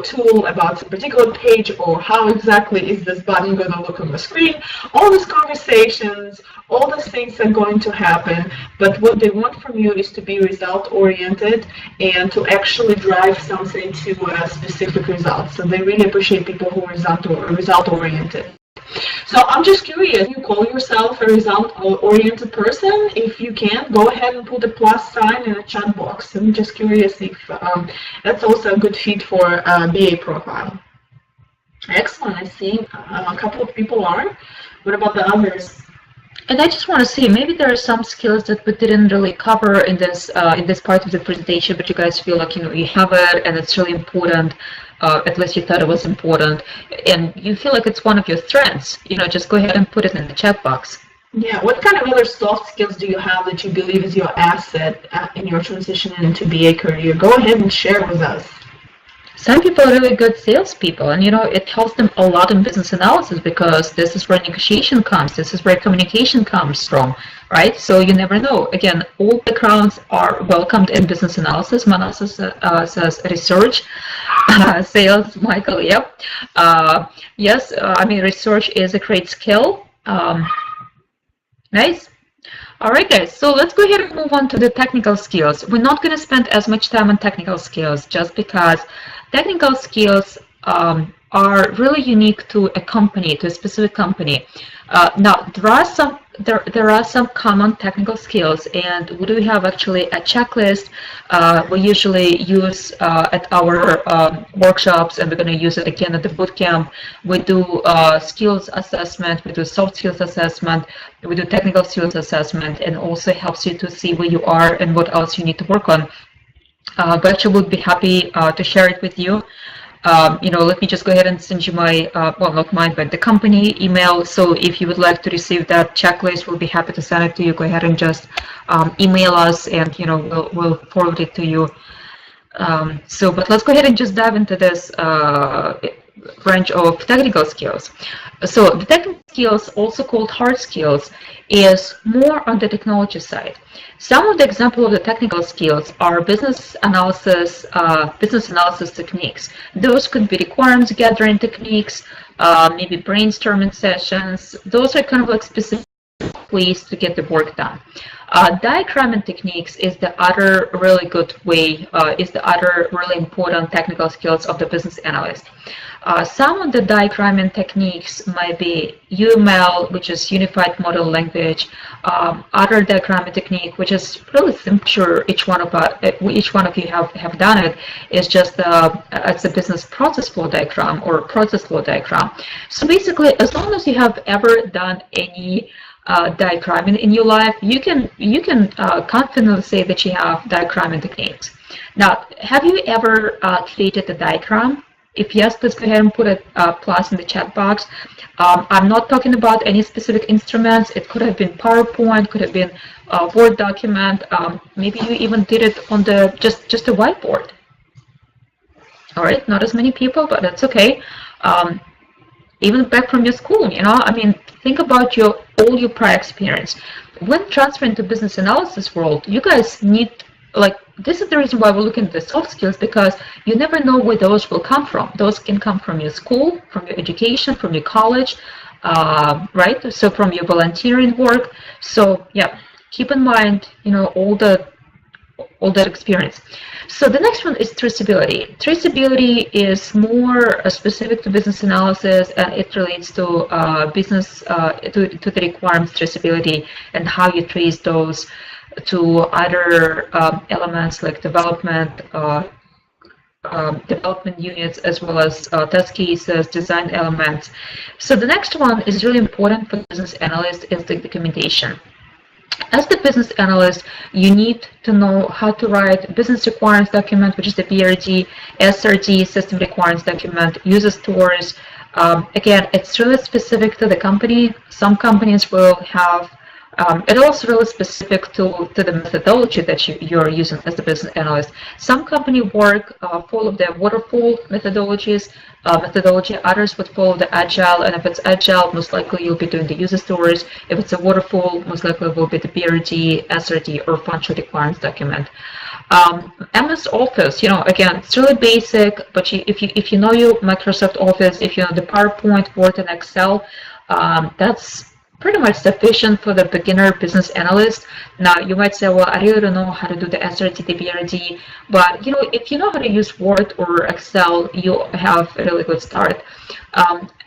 tool, about some particular page, or how exactly is this button going to look on the screen. All these conversations, all these things are going to happen, but what they want from you is to be result oriented and to actually drive something to a specific result. So they really appreciate people who are result oriented. So I'm just curious, you call yourself a result-oriented person? If you can, go ahead and put a plus sign in the chat box. I'm just curious if that's also a good fit for BA profile. Excellent. I see a couple of people are. What about the others? And I just want to see, maybe there are some skills that we didn't really cover in this part of the presentation, but you guys feel like you have it and it's really important. At least you thought it was important, and you feel like it's one of your strengths. Just go ahead and put it in the chat box. Yeah. What kind of other soft skills do you have that you believe is your asset in your transition into BA career? Go ahead and share with us. Some people are really good salespeople, and it helps them a lot in business analysis, because this is where negotiation comes, this is where communication comes from, right? So you never know. Again, all backgrounds are welcomed in business analysis. Manasa says research, sales, Michael, yep. Yes, I mean, research is a great skill. Nice. All right, guys, so let's go ahead and move on to the technical skills. We're not going to spend as much time on technical skills, just because technical skills are really unique to a company, to a specific company. Now, there are some common technical skills, and we do have actually a checklist we usually use at our workshops, and we're going to use it again at the bootcamp. We do skills assessment, we do soft skills assessment, we do technical skills assessment, and also helps you to see where you are and what else you need to work on. Gotcha would be happy to share it with you. Let me just go ahead and send you my, well, not mine, but the company email. So if you would like to receive that checklist, we'll be happy to send it to you. Go ahead and just email us, and we'll forward it to you. But let's go ahead and just dive into this range of technical skills. So the technical skills, also called hard skills, is more on the technology side. Some of the examples of the technical skills are business analysis techniques. Those could be requirements gathering techniques, maybe brainstorming sessions. Those are kind of like specific ways to get the work done. Diagramming techniques is the other really good way, is the other really important technical skills of the business analyst. Some of the diagramming techniques might be UML, which is Unified Model Language. Other diagramming technique, which is really simple, sure each one of you have done it, is just it's a business process flow diagram or process flow diagram. So basically, as long as you have ever done any diagramming in your life, you can confidently say that you have diagramming techniques. Now, have you ever created a diagram? If yes, please go ahead and put a plus in the chat box. I'm not talking about any specific instruments. It could have been PowerPoint, could have been a Word document. Maybe you even did it on the just a whiteboard. All right, not as many people, but that's okay. Even back from your school, I mean, think about all your prior experience. When transferring to business analysis world, you guys need, this is the reason why we're looking at the soft skills, because you never know where those will come from. Those can come from your school, from your education, from your college, right? So from your volunteering work. So yeah, keep in mind, all that experience. So the next one is traceability. Traceability is more specific to business analysis, and it relates to business, to the requirements traceability and how you trace those to other elements like development, development units, as well as test cases, design elements. So the next one is really important for business analyst is the documentation. As the business analyst, you need to know how to write business requirements document, which is the BRD, SRD, system requirements document, user stories. Again, it's really specific to the company. Some companies will have it also really specific to the methodology that you're using as a business analyst. Some company work follow the waterfall methodology. Others would follow the agile, and if it's agile, most likely you'll be doing the user stories. If it's a waterfall, most likely it will be the BRD, SRD, or functional requirements document. MS Office, again, it's really basic, but if you know your Microsoft Office, if you know the PowerPoint, Word, and Excel, that's pretty much sufficient for the beginner business analyst. Now, you might say, well, I really don't know how to do the SRT, the BRD, but if you know how to use Word or Excel, you have a really good start.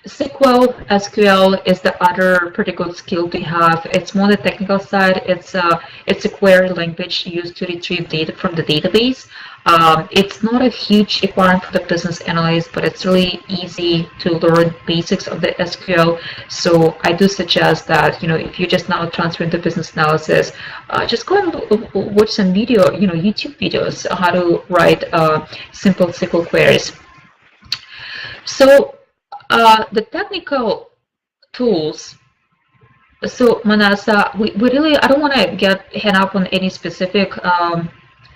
SQL is the other pretty good skill to have. It's more on the technical side. It's a query language used to retrieve data from the database. It's not a huge requirement for the business analyst, but it's really easy to learn basics of the SQL. So I do suggest that if you just now transfer into business analysis, just go and watch some video, YouTube videos how to write simple SQL queries. So the technical tools. So Manasa, we really, I don't want to get hung up on any specific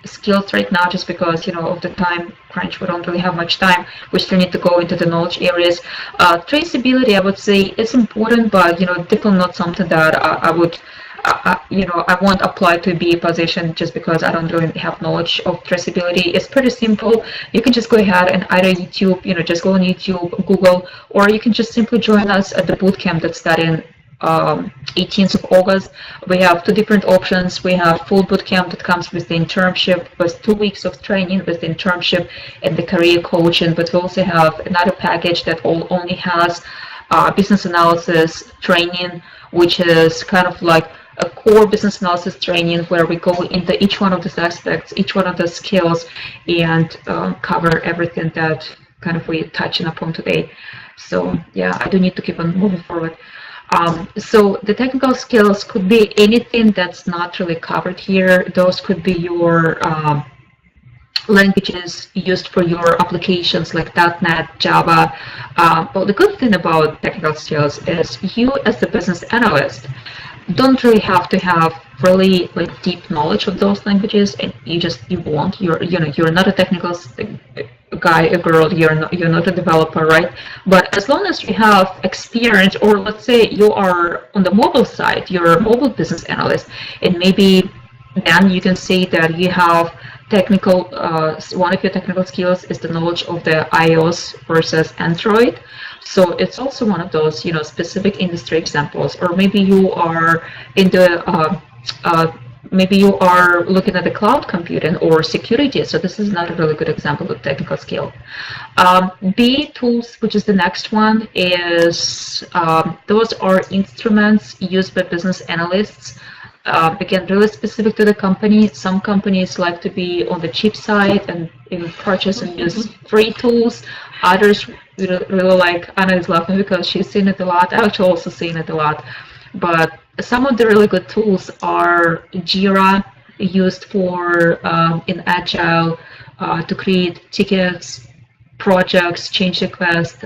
skills right now, just because of the time crunch. We don't really have much time. We still need to go into the knowledge areas. Traceability, I would say, is important, but definitely not something that I would I won't apply to a BA position just because I don't really have knowledge of traceability. It's pretty simple. You can just go ahead and either YouTube, just go on YouTube, Google, or you can just simply join us at the bootcamp that's starting 18th of August. We have two different options. We have full bootcamp that comes with the internship, with 2 weeks of training with the internship and the career coaching, but we also have another package that only has business analysis training, which is kind of like a core business analysis training where we go into each one of these aspects, each one of the skills, and cover everything that kind of we're touching upon today. So yeah, I do need to keep on moving forward. So the technical skills could be anything that's not really covered here. Those could be your languages used for your applications like .NET, Java. But the good thing about technical skills is you as a business analyst don't really have to have really deep knowledge of those languages, and you won't. You're not a technical guy or girl. You're not a developer, right? But as long as you have experience, or let's say you are on the mobile side, you're a mobile business analyst, and maybe then you can say that you have technical. One of your technical skills is the knowledge of the iOS versus Android. So it's also one of those, specific industry examples. Or maybe you are in the maybe you are looking at the cloud computing or security. So this is not a really good example of technical skill. BA tools, which is the next one, is those are instruments used by business analysts. Again, really specific to the company. Some companies like to be on the cheap side and purchase and use free tools. Others really like, Anna is laughing because she's seen it a lot. I've actually also seen it a lot. But some of the really good tools are Jira, used for in Agile to create tickets, projects, change requests.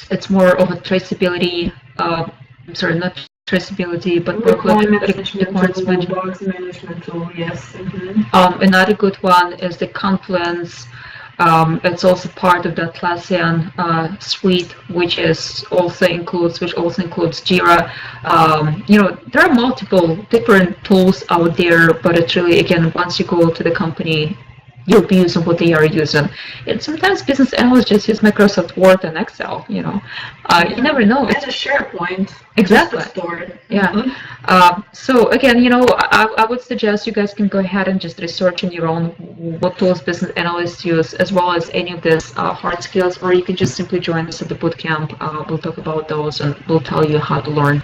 It's more of a traceability, sorry, not traceability, but requirements management tool, yes. Another good one is the Confluence. It's also part of the Atlassian suite, which also includes Jira. There are multiple different tools out there, but it's really, again, once you go to the company, you'll be using what they are using. And sometimes business analysts just use Microsoft Word and Excel. You never know. It's a SharePoint. Exactly. Stored. Yeah. So again, I would suggest you guys can go ahead and just research on your own what tools business analysts use, as well as any of these hard skills, or you can just simply join us at the bootcamp. We'll talk about those and we'll tell you how to learn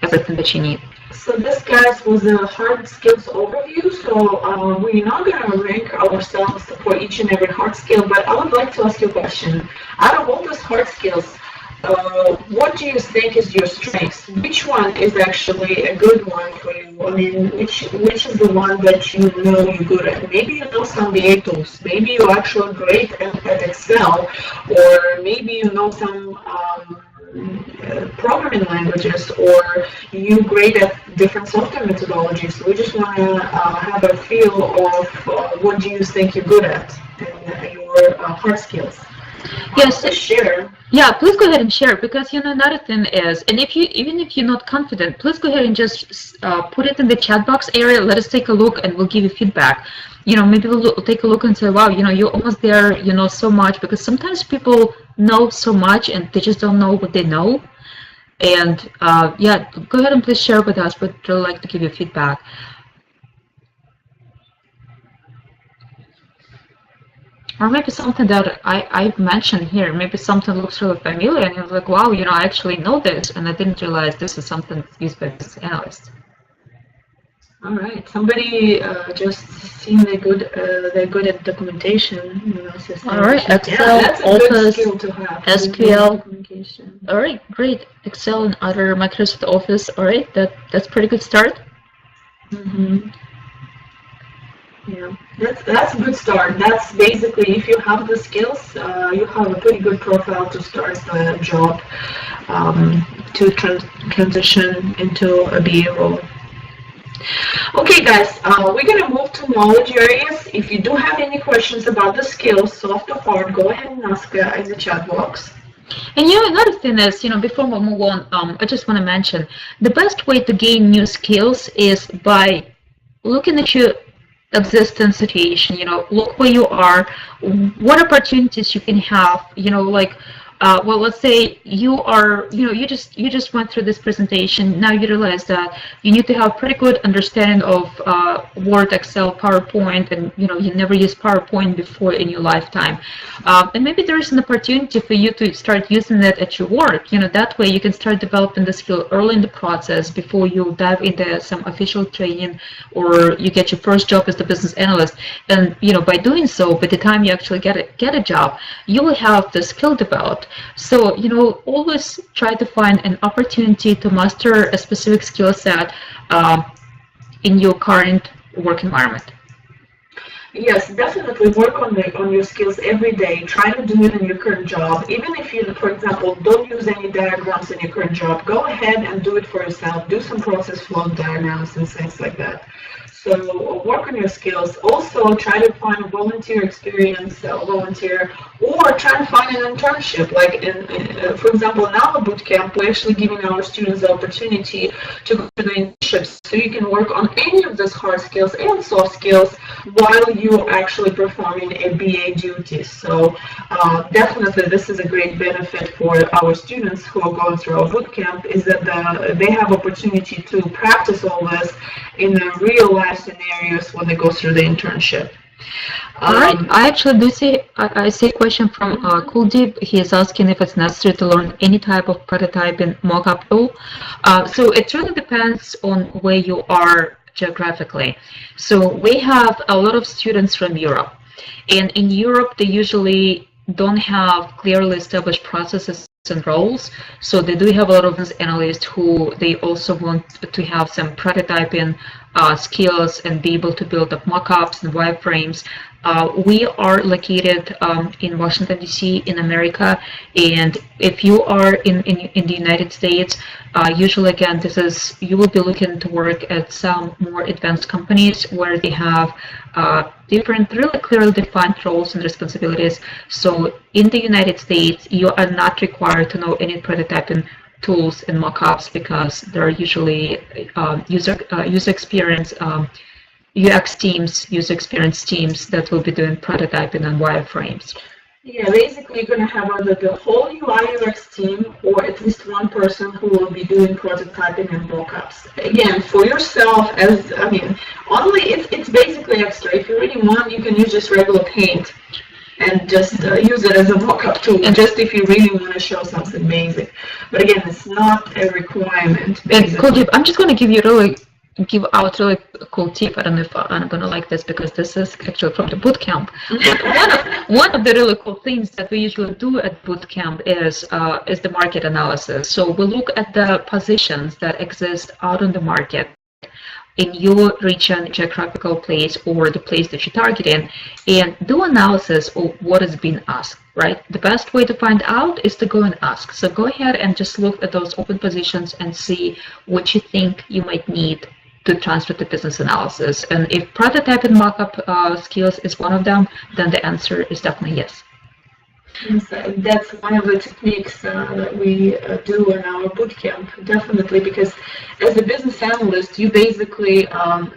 everything that you need. So this, guys, was a hard skills overview. So we're not going to rank ourselves for each and every hard skill, but I would like to ask you a question. Out of all those hard skills, what do you think is your strength? Which one is actually a good one for you? I mean, which is the one that you know you're good at? Maybe you know some BA tools. Maybe you're actually great at Excel, or maybe you know some programming languages, or you great at different software methodologies. We just want to have a feel of what do you think you're good at and your hard skills. Yes. Share. Yeah, please go ahead and share, because another thing is, and even if you're not confident, please go ahead and just put it in the chat box area. Let us take a look, and we'll give you feedback. Maybe we'll take a look and say, wow, you're almost there. You know so much, because sometimes people know so much and they just don't know what they know. And yeah, go ahead and please share with us. We'd really like to give you feedback. Or maybe something that I've mentioned here, maybe something looks really familiar and you're like, wow, I actually know this, and I didn't realize this is something used by business analysts. All right, somebody just seen they're good at documentation. All right, Excel, Office, SQL. All right, great. Excel and other Microsoft Office. All right, that's pretty good start. Mm-hmm. Yeah, that's a good start. That's basically, if you have the skills, you have a pretty good profile to start the job, to transition into a BA role. Okay, guys, we're going to move to knowledge areas. If you do have any questions about the skills, soft or hard, go ahead and ask in the chat box. And another thing is, before we move on, I just want to mention, the best way to gain new skills is by looking at your existing situation. Look where you are, what opportunities you can have, well, let's say you are, you just went through this presentation. Now you realize that you need to have pretty good understanding of Word, Excel, PowerPoint, and you never used PowerPoint before in your lifetime. And maybe there is an opportunity for you to start using it at your work. That way you can start developing the skill early in the process before you dive into some official training or you get your first job as the business analyst. And by doing so, by the time you actually get a job, you will have the skill developed. So, always try to find an opportunity to master a specific skill set in your current work environment. Yes, definitely work on your skills every day. Try to do it in your current job. Even if you, for example, don't use any diagrams in your current job, go ahead and do it for yourself. Do some process flow diagrams and things like that. So work on your skills. Also, try to find a volunteer experience, or try to find an internship. Like, for example, in our bootcamp, we're actually giving our students the opportunity to go to the internships, so you can work on any of those hard skills and soft skills while you're actually performing a BA duties. So definitely, this is a great benefit for our students who are going through our bootcamp, is that they have opportunity to practice all this in a real life scenarios when they go through the internship. All right. I actually do see I see a question from Kuldeep. He is asking if it's necessary to learn any type of prototyping mockup tool. So it really depends on where you are geographically. So we have a lot of students from Europe, and in Europe they usually don't have clearly established processes and roles. So they do have a lot of business analysts who they also want to have some prototyping skills and be able to build up mockups and wireframes. We are located in Washington, D.C. in America, and if you are in the United States, usually again you will be looking to work at some more advanced companies where they have different, really clearly defined roles and responsibilities. So in the United States, you are not required to know any prototyping tools and mockups, because there are usually user experience UX teams, user experience teams that will be doing prototyping and wireframes. Yeah, basically you're going to have either the whole UI UX team or at least one person who will be doing prototyping and mockups. Again, for yourself, only it's basically extra. If you really want, you can use just regular paint and just use it as a mock-up tool, just if you really want to show something basic. But again, it's not a requirement. And cool tip. I'm just going to give out really cool tip. I don't know if I'm going to like this because this is actually from the boot camp. But one of the really cool things that we usually do at boot camp is the market analysis. So we look at the positions that exist out on the market in your region, geographical place, or the place that you're targeting, and do analysis of what is being asked, right? The best way to find out is to go and ask. So go ahead and just look at those open positions and see what you think you might need to transfer to business analysis. And if prototyping mockup skills is one of them, then the answer is definitely yes. That's one of the techniques that we do in our bootcamp, definitely, because as a business analyst, you basically there on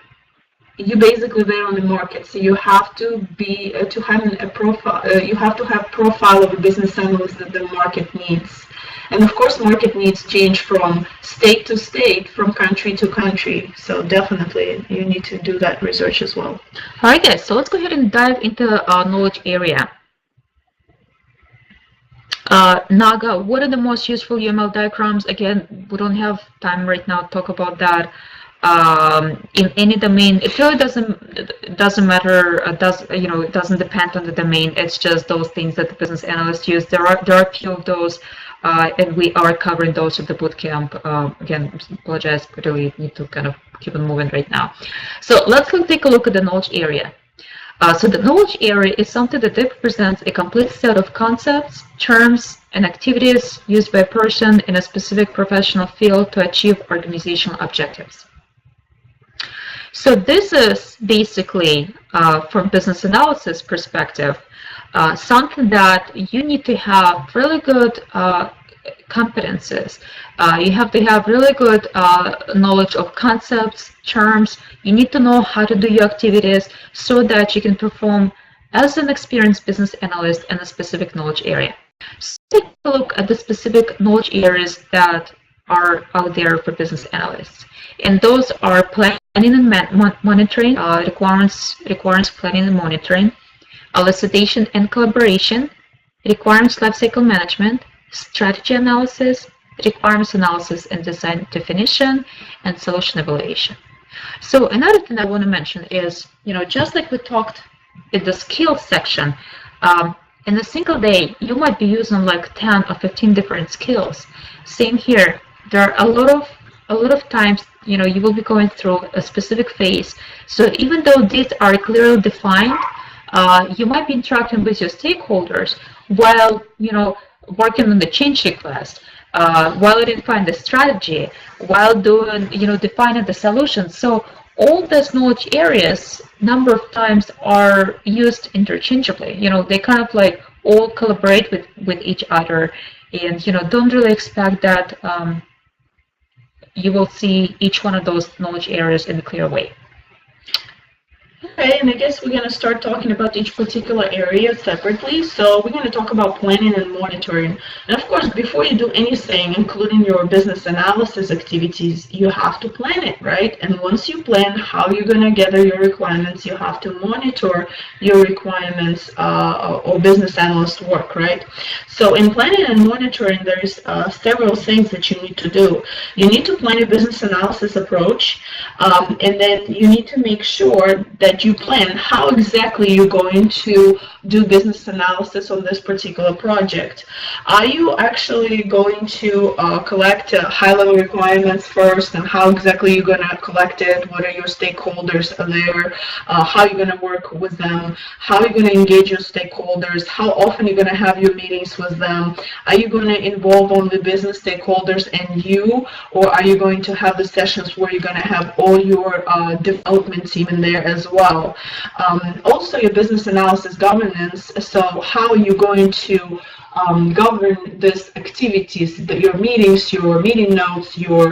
the market, so you have to be to have a profile. You have to have profile of a business analyst that the market needs, and of course, market needs change from state to state, from country to country. So definitely, you need to do that research as well. All right, guys. So let's go ahead and dive into our knowledge area. Naga, what are the most useful UML diagrams? Again, we don't have time right now to talk about that. In any domain, it really doesn't matter. It doesn't depend on the domain. It's just those things that the business analysts use. There are a few of those, and we are covering those at the bootcamp. Again, I apologize, but we need to kind of keep it moving right now. So let's take a look at the knowledge area. So the knowledge area is something that represents a complete set of concepts, terms, and activities used by a person in a specific professional field to achieve organizational objectives. So this is basically, from business analysis perspective, something that you need to have really good competences. You have to have really good knowledge of concepts, terms. You need to know how to do your activities so that you can perform as an experienced business analyst in a specific knowledge area. So take a look at the specific knowledge areas that are out there for business analysts. And those are planning and monitoring, requirements planning and monitoring, elicitation and collaboration, requirements lifecycle management, strategy analysis, requirements analysis and design definition, and solution evaluation. So another thing I want to mention is, just like we talked in the skills section, in a single day, you might be using like 10 or 15 different skills. Same here. There are a lot of times, you will be going through a specific phase. So even though these are clearly defined, you might be interacting with your stakeholders while, working on the change request, while identifying the strategy, while doing, defining the solution. So all those knowledge areas, number of times, are used interchangeably. They kind of like all collaborate with each other, and don't really expect that you will see each one of those knowledge areas in a clear way. Okay, and I guess we're going to start talking about each particular area separately. So we're going to talk about planning and monitoring. And of course, before you do anything, including your business analysis activities, you have to plan it, right? And once you plan how you're going to gather your requirements, you have to monitor your requirements or business analyst work, right? So in planning and monitoring, there's several things that you need to do. You need to plan a business analysis approach, and then you need to make sure that you plan how exactly you're going to do business analysis on this particular project. Are you actually going to collect high-level requirements first, and how exactly you're going to collect it? What are your stakeholders there? How you're going to work with them? How you're going to engage your stakeholders? How often you're going to have your meetings with them? Are you going to involve only business stakeholders and you, or are you going to have the sessions where you're going to have all your development team in there as well? Also, your business analysis governance. So how are you going to govern these activities, your meetings, your meeting notes, your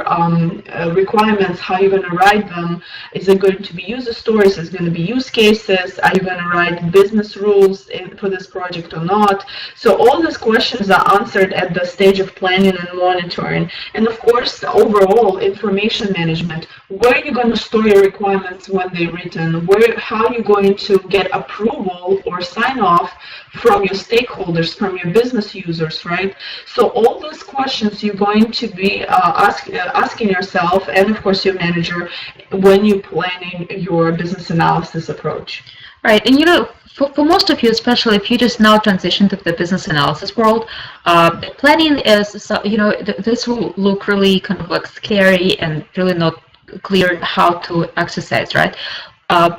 requirements, how you're going to write them. Is it going to be user stories? Is it going to be use cases? Are you going to write business rules for this project or not? So all these questions are answered at the stage of planning and monitoring. And of course, overall information management. Where are you going to store your requirements when they're written? How are you going to get approval or sign off from your stakeholders, from your business users, right? So all those questions you're going to be asking yourself, and of course your manager, when you're planning your business analysis approach. Right, and you know, for most of you, especially if you just now transition to the business analysis world, planning is, you know, this will look really kind of like scary and really not clear how to exercise, right?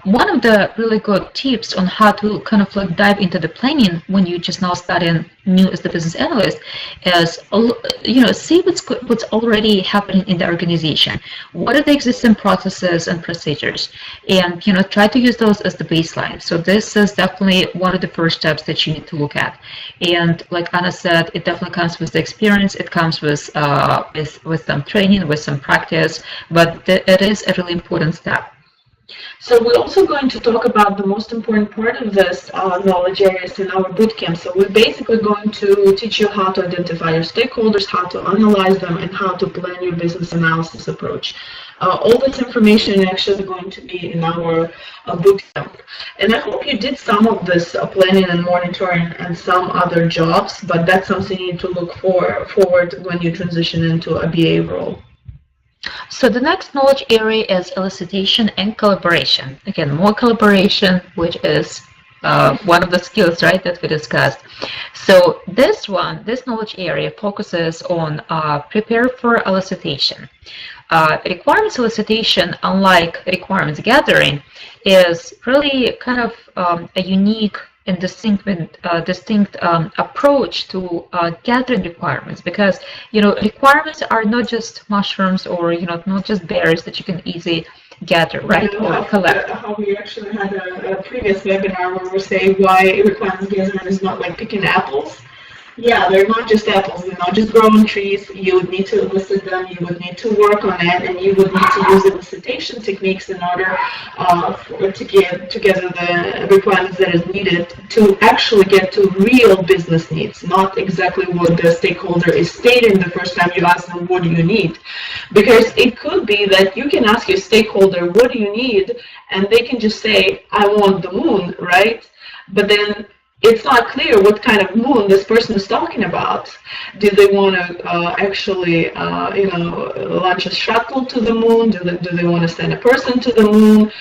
One of the really good tips on how to kind of like dive into the planning when you just now starting new as the business analyst is, you know, see what's already happening in the organization. What are the existing processes and procedures, and you know, try to use those as the baseline. So this is definitely one of the first steps that you need to look at. And like Anna said, it definitely comes with the experience. It comes with some training, with some practice, but it is a really important step. So we're also going to talk about the most important part of this knowledge areas in our bootcamp. So we're basically going to teach you how to identify your stakeholders, how to analyze them, and how to plan your business analysis approach. All this information is actually going to be in our bootcamp. And I hope you did some of this planning and monitoring and some other jobs, but that's something you need to look forward when you transition into a BA role. So the next knowledge area is elicitation and collaboration. Again, more collaboration, which is one of the skills, right, that we discussed. So this knowledge area focuses on prepare for elicitation. Requirements elicitation, unlike requirements gathering, is really kind of a unique and distinct approach to gathering requirements, because you know, requirements are not just mushrooms or you know, not just berries that you can easily gather, right, or collect. How we actually had a previous webinar where we say why requirements gathering is not like picking apples. Yeah, they're not just apples, they're not just growing trees. You would need to elicit them, you would need to work on it, and you would need to use elicitation techniques in order to get together the requirements that is needed to actually get to real business needs, not exactly what the stakeholder is stating the first time you ask them, what do you need? Because it could be that you can ask your stakeholder, what do you need? And they can just say, I want the moon, right? But then it's not clear what kind of moon this person is talking about. Do they want to actually, you know, launch a shuttle to the moon? Do they want to send a person to the moon?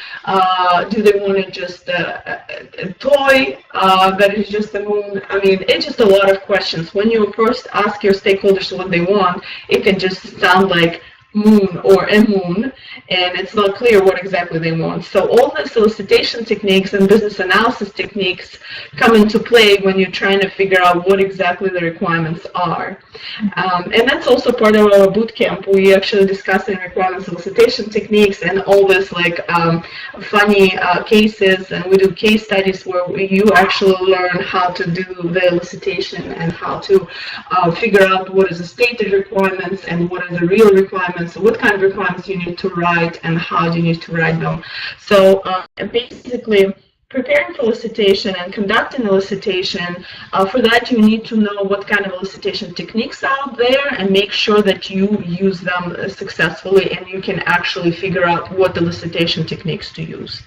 Do they want to just a toy that is just the moon? I mean, it's just a lot of questions. When you first ask your stakeholders what they want, it can just sound like moon or a moon, and it's not clear what exactly they want. So all the solicitation techniques and business analysis techniques come into play when you're trying to figure out what exactly the requirements are. And that's also part of our bootcamp. We actually discuss in requirement solicitation techniques and all this like funny cases, and we do case studies where you actually learn how to do the elicitation and how to figure out what is the stated requirements and what are the real requirements. So what kind of requirements you need to write and how do you need to write them. So basically, preparing for elicitation and conducting elicitation, for that you need to know what kind of elicitation techniques are out there and make sure that you use them successfully and you can actually figure out what elicitation techniques to use.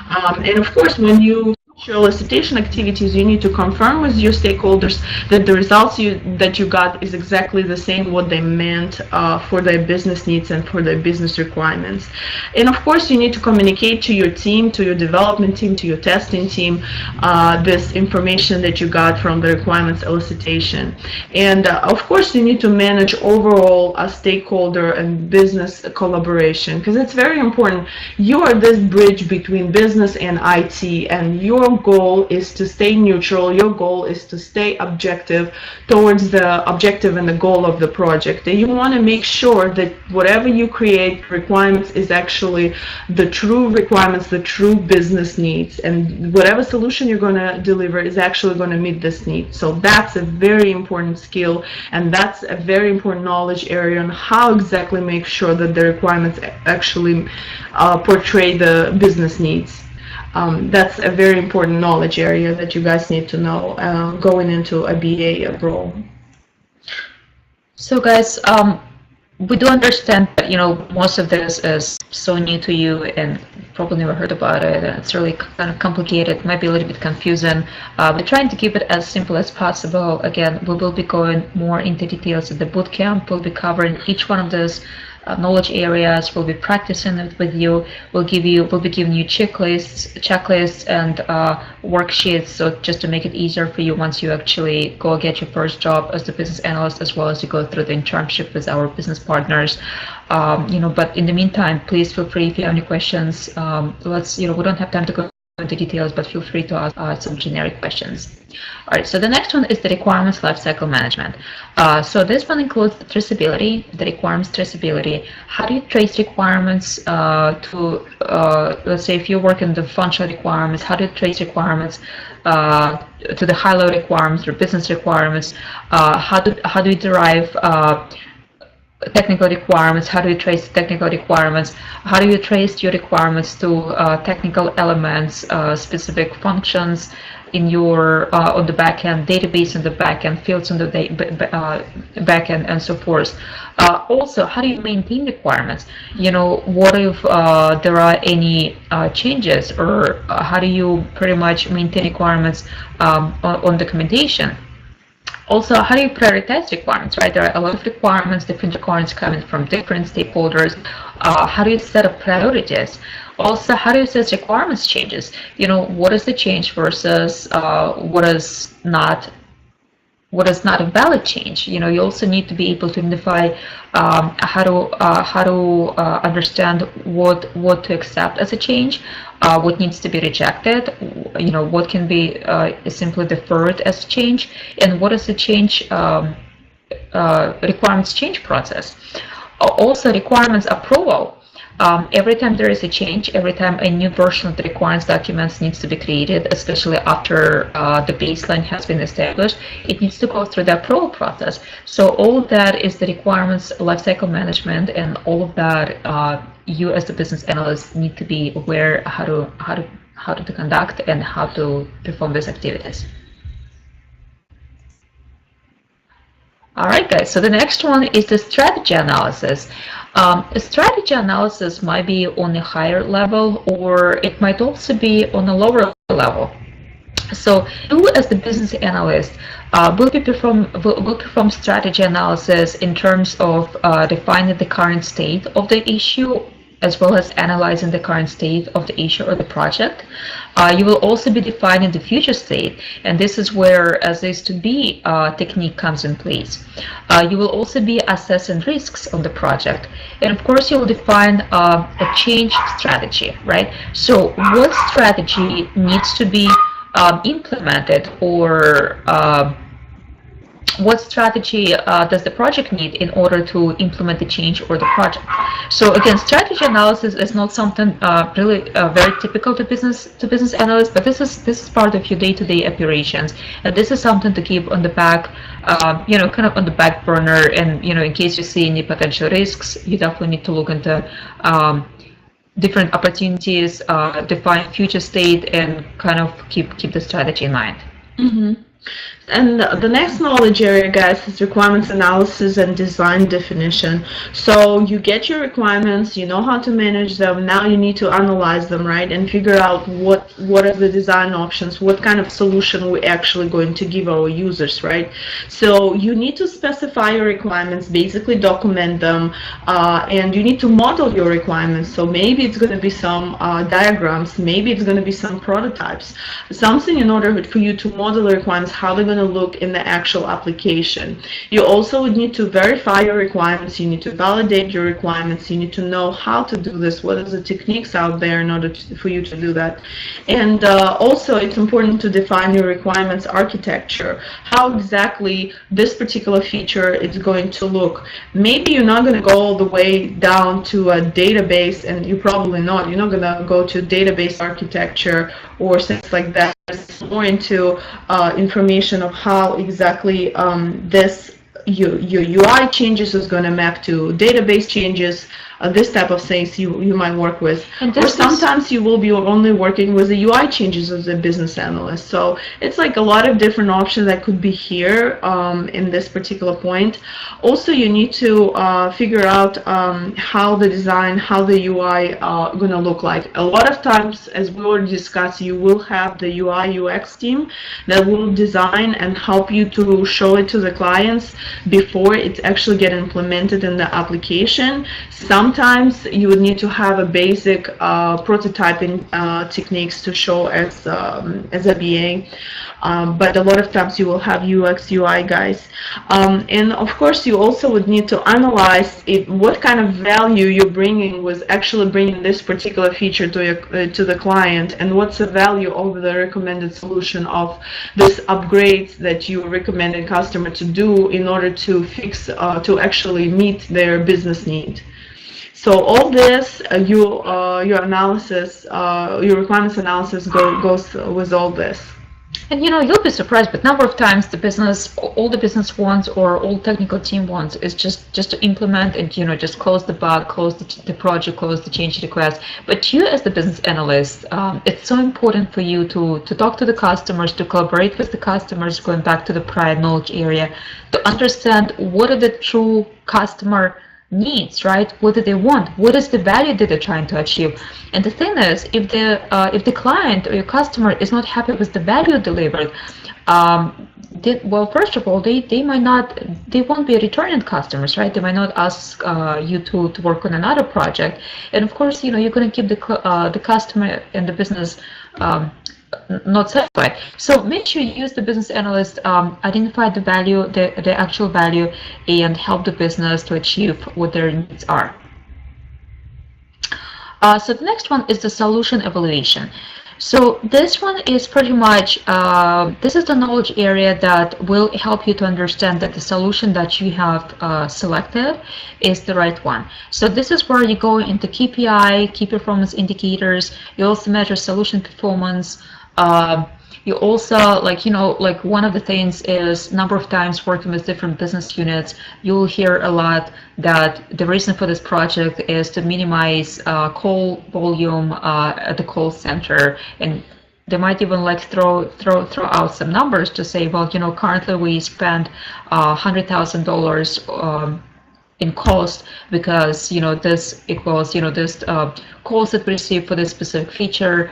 And of course, when you your elicitation activities, you need to confirm with your stakeholders that the results that you got is exactly the same what they meant for their business needs and for their business requirements. And of course, you need to communicate to your team, to your development team, to your testing team, this information that you got from the requirements elicitation. And of course, you need to manage overall stakeholder and business collaboration, because it's very important. You are this bridge between business and IT, and your your goal is to stay neutral, your goal is to stay objective towards the objective and the goal of the project. And you want to make sure that whatever you create requirements is actually the true requirements, the true business needs, and whatever solution you're going to deliver is actually going to meet this need. So that's a very important skill, and that's a very important knowledge area on how exactly make sure that the requirements actually portray the business needs. That's a very important knowledge area that you guys need to know going into a BA role. So guys, we do understand that, you know, most of this is so new to you and probably never heard about it, and it's really kind of complicated, might be a little bit confusing. We're trying to keep it as simple as possible. Again, we will be going more into details at the bootcamp. We'll be covering each one of those knowledge areas. We'll be practicing it with you. We'll be giving you checklists and worksheets, so just to make it easier for you once you actually go get your first job as the business analyst, as well as you go through the internship with our business partners. You know, but in the meantime, please feel free if you have any questions. We don't have time to go into details, but feel free to ask some generic questions. All right, so the next one is the requirements lifecycle management. So this one includes the traceability, the requirements traceability. How do you trace requirements to, let's say if you work in the functional requirements, how do you trace requirements to the high-level requirements or business requirements? How do you derive technical requirements? How do you trace technical requirements? How do you trace your requirements to technical elements, specific functions in your on the backend database, in the backend fields on the backend, and so forth. Also, how do you maintain requirements? You know, what if there are any changes, or how do you pretty much maintain requirements on documentation? Also, how do you prioritize requirements, right? There are a lot of requirements, different requirements coming from different stakeholders. How do you set up priorities? Also, how do you assess requirements changes? You know, what is the change versus what is not a valid change? You know, you also need to be able to identify how to understand what to accept as a change, what needs to be rejected, you know, what can be simply deferred as change, and what is the change requirements change process. Also, requirements approval. Every time there is a change, every time a new version of the requirements documents needs to be created, especially after the baseline has been established, it needs to go through the approval process. So all of that is the requirements lifecycle management, and all of that you as the business analyst need to be aware how to conduct and how to perform these activities. All right, guys, so the next one is the strategy analysis. Strategy analysis might be on a higher level, or it might also be on a lower level. So you as the business analyst will perform strategy analysis in terms of defining the current state of the issue, as well as analyzing the current state of the issue or the project. You will also be defining the future state, and this is where as is to be technique comes in place. You will also be assessing risks on the project, and of course you will define a change strategy, right? So what strategy needs to be implemented, or what strategy does the project need in order to implement the change or the project? So again, strategy analysis is not something really very typical to business analysts, but this is part of your day-to-day operations, and this is something to keep on the back, you know, kind of on the back burner, and you know, in case you see any potential risks, you definitely need to look into different opportunities, define future state, and kind of keep the strategy in mind. Mm-hmm. And the next knowledge area, guys, is requirements analysis and design definition. So you get your requirements, you know how to manage them. Now you need to analyze them, right, and figure out what are the design options, what kind of solution we're actually going to give our users, right? So you need to specify your requirements, basically document them, and you need to model your requirements. So maybe it's going to be some diagrams, maybe it's going to be some prototypes, something in order for you to model the requirements, requirements, how they're going to look in the actual application. You also would need to verify your requirements. You need to validate your requirements. You need to know how to do this, what are the techniques out there in order for you to do that. And also, it's important to define your requirements architecture, how exactly this particular feature is going to look. Maybe you're not going to go all the way down to a database, and you're probably not. You're not going to go to database architecture or things like that. It's more into information of how exactly this your UI changes is going to map to database changes. This type of things you might work with. Or sometimes you will be only working with the UI changes as a business analyst. So it's like a lot of different options that could be here in this particular point. Also, you need to figure out how the design, how the UI are going to look like. A lot of times, as we already discussed, you will have the UI UX team that will design and help you to show it to the clients before it's actually get implemented in the application. Sometimes you would need to have a basic prototyping techniques to show as a BA, but a lot of times you will have UX UI guys, and of course you also would need to analyze what kind of value you're bringing with actually bringing this particular feature to the client, and what's the value of the recommended solution of this upgrades that you recommended customer to do in order to fix to actually meet their business need. So all this, your analysis, your requirements analysis goes with all this. And you'll be surprised, but number of times all the business wants or all technical team wants is just to implement and just close the bug, close the project, close the change request. But you as the business analyst, it's so important for you to talk to the customers, to collaborate with the customers, going back to the prior knowledge area, to understand what are the true customer needs, right? What do they want? What is the value that they're trying to achieve? And the thing is, if the client or your customer is not happy with the value delivered, well, first of all, they won't be returning customers, right? They might not ask you to work on another project, and of course, you're going to keep the customer and the business not satisfied. So make sure you use the business analyst, identify the value, the actual value, and help the business to achieve what their needs are. So the next one is the solution evaluation. So this one is pretty much, this is the knowledge area that will help you to understand that the solution that you have selected is the right one. So this is where you go into KPI, key performance indicators. You also measure solution performance. You also, like one of the things is number of times working with different business units. You'll hear a lot that the reason for this project is to minimize call volume at the call center, and they might even throw out some numbers to say, well, currently we spend $100,000 in cost because this equals this calls that we receive for this specific feature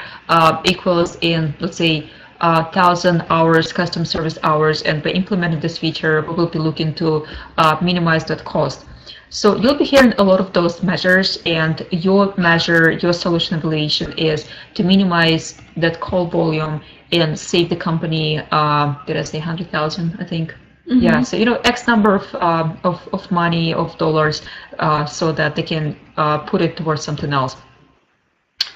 equals in, let's say, 1,000 hours custom service hours, and by implementing this feature we will be looking to minimize that cost. So you'll be hearing a lot of those measures, and your solution evaluation is to minimize that call volume and save the company, did I say 100,000, I think? Mm-hmm. Yeah, so X number of money, of dollars, so that they can put it towards something else.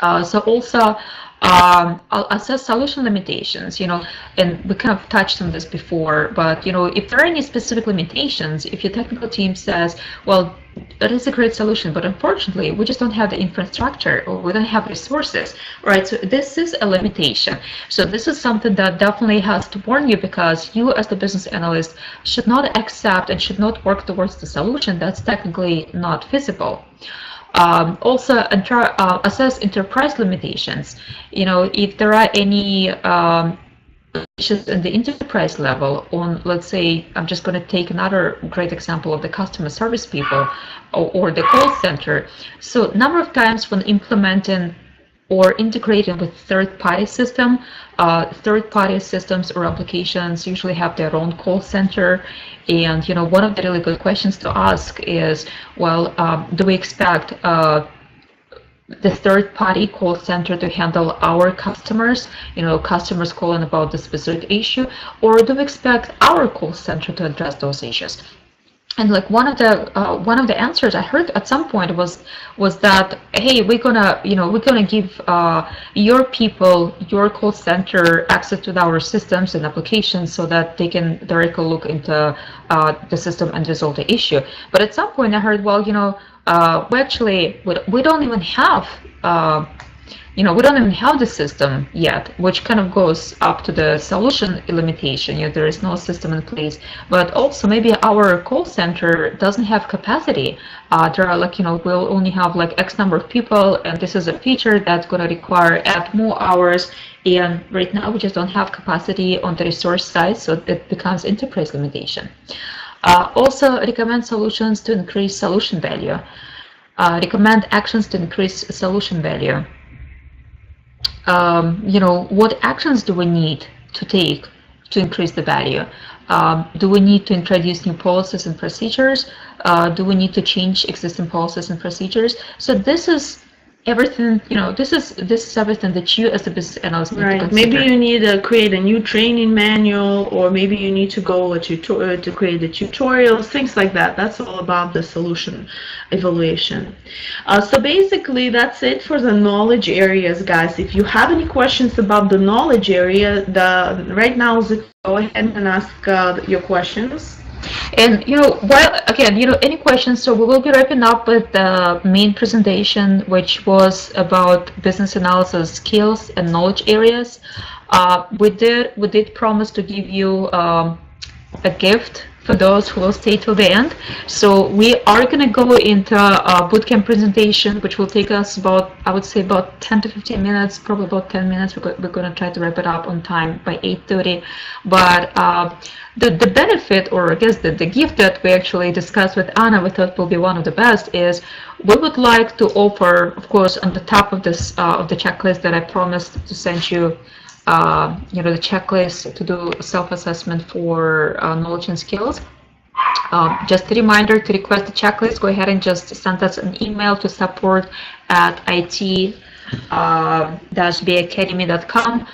So also I'll assess solution limitations, and we kind of touched on this before, but if there are any specific limitations, if your technical team says, well, that is a great solution, but unfortunately we just don't have the infrastructure, or we don't have resources, right? So this is a limitation. So this is something that definitely has to warn you, because you as the business analyst should not accept and should not work towards the solution that's technically not feasible. Also, assess enterprise limitations. If there are any limitations in the enterprise level on, let's say, I'm just going to take another great example of the customer service people or the call center. So number of times when implementing or integrating with third-party systems or applications usually have their own call center. And one of the really good questions to ask is, well, do we expect the third-party call center to handle our customers, customers calling about the specific issue, or do we expect our call center to address those issues? And like one of the answers I heard at some point was that, hey, we're gonna give your people, your call center, access to our systems and applications so that they can directly look into the system and resolve the issue. But at some point I heard, well, we don't even have we don't even have the system yet, which kind of goes up to the solution limitation. There is no system in place, but also maybe our call center doesn't have capacity. There are we'll only have like X number of people, and this is a feature that's going to require add more hours. And right now we just don't have capacity on the resource side, so it becomes enterprise limitation. Also recommend solutions to increase solution value. Recommend actions to increase solution value. What actions do we need to take to increase the value? Do we need to introduce new policies and procedures? Do we need to change existing policies and procedures? So this is everything, this is everything that you as a business analyst need to consider. Maybe you need to create a new training manual, or maybe you need to go to create the tutorials, things like that. That's all about the solution evaluation. So basically that's it for the knowledge areas, guys. If you have any questions about the knowledge area, right now is go ahead and ask your questions. And any questions? So we will be wrapping up with the main presentation, which was about business analysis skills and knowledge areas. We did promise to give you a gift for those who will stay till the end. So we are going to go into a bootcamp presentation, which will take us I would say about 10 to 15 minutes, probably about 10 minutes. We're going to try to wrap it up on time by 8:30. But the benefit, or I guess the gift that we actually discussed with Anna, we thought will be one of the best, is we would like to offer, of course, on the top of this of the checklist that I promised to send you, the checklist to do self-assessment for knowledge and skills. Just a reminder to request the checklist. Go ahead and just send us an email to support@it-bacademy.com.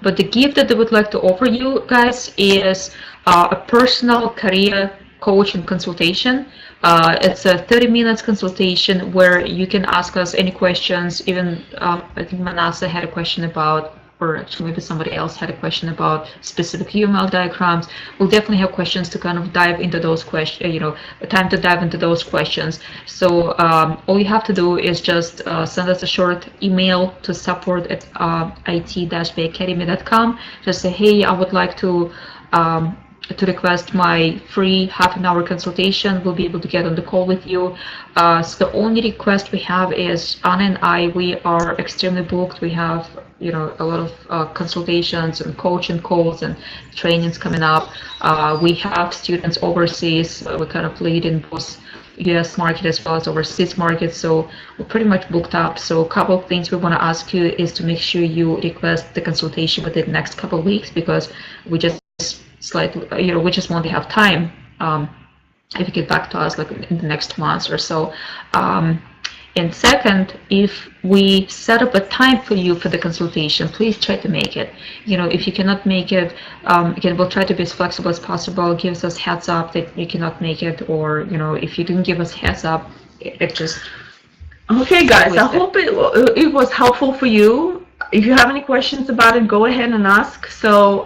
But the gift that I would like to offer you guys is a personal career coaching consultation. It's a 30 minutes consultation where you can ask us any questions. Even I think Manasa had a question about, or actually maybe somebody else had a question about specific UML diagrams. We'll definitely have questions to kind of dive into those questions, time to dive into those questions. So all you have to do is just send us a short email to support@it-bacademy.com. Just say, hey, I would like to request my free half-an-hour consultation. We'll be able to get on the call with you. So the only request we have is Anna and I, we are extremely booked. We have a lot of consultations and coaching calls and trainings coming up. We have students overseas. We kind of lead in both US market as well as overseas market, so we're pretty much booked up. So a couple of things we want to ask you is to make sure you request the consultation within the next couple of weeks, because we just we just won't have time if you get back to us like in the next month or so. And second, if we set up a time for you for the consultation, please try to make it. If you cannot make it, again, we'll try to be as flexible as possible. Give us heads up that you cannot make it, or if you didn't give us heads up, it just. Okay, guys, I hope it was helpful for you. If you have any questions about it, go ahead and ask. So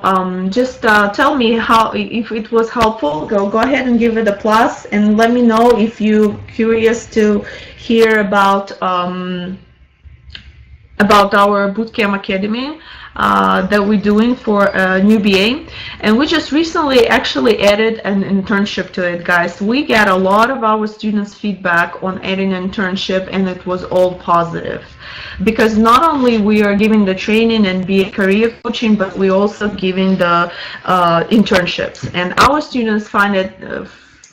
just tell me if it was helpful. Go ahead and give it a plus, and let me know if you're curious to hear about our Bootcamp Academy that we're doing for new BA. And we just recently actually added an internship to it, guys. We got a lot of our students' feedback on adding an internship, and it was all positive. Because not only we are giving the training and BA career coaching, but we also giving the internships. And our students find it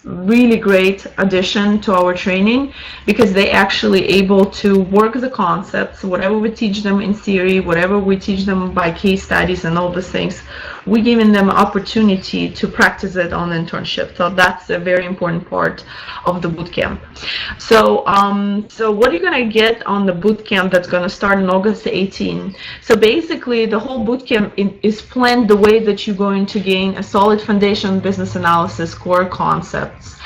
really great addition to our training, because they actually able to work the concepts, whatever we teach them in theory, whatever we teach them by case studies and all these things, we're giving them opportunity to practice it on internship. So that's a very important part of the bootcamp. So so what are you gonna get on the bootcamp that's gonna start on August 18? So basically the whole bootcamp is planned the way that you're going to gain a solid foundation business analysis core concepts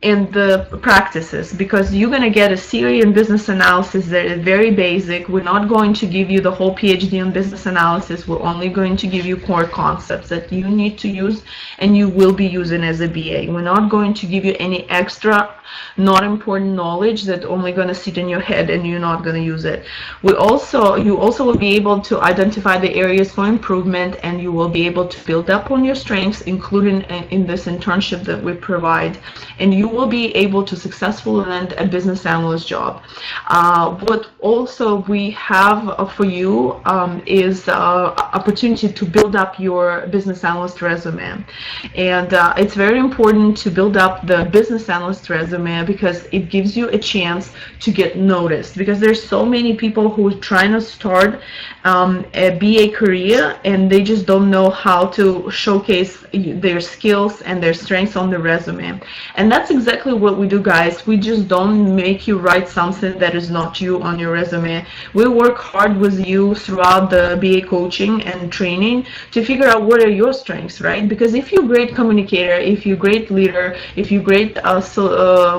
and the practices, because you're going to get a theory in business analysis that is very basic. We're not going to give you the whole PhD in business analysis. We're only going to give you core concepts that you need to use and you will be using as a BA. We're not going to give you any extra not important knowledge that only going to sit in your head and you're not going to use it. You also will be able to identify the areas for improvement, and you will be able to build up on your strengths, including in this internship that we provide, and you will be able to successfully land a business analyst job. What also we have for you is opportunity to build up your business analyst resume, and it's very important to build up the business analyst resume because it gives you a chance to get noticed, because there's so many people who are trying to start a BA career and they just don't know how to showcase their skills and their strengths on the resume. And that's exactly what we do, guys. We just don't make you write something that is not you on your resume. We work hard with you throughout the BA coaching and training to figure out what are your strengths, right? Because if you're a great communicator, if you're a great leader, if you're a great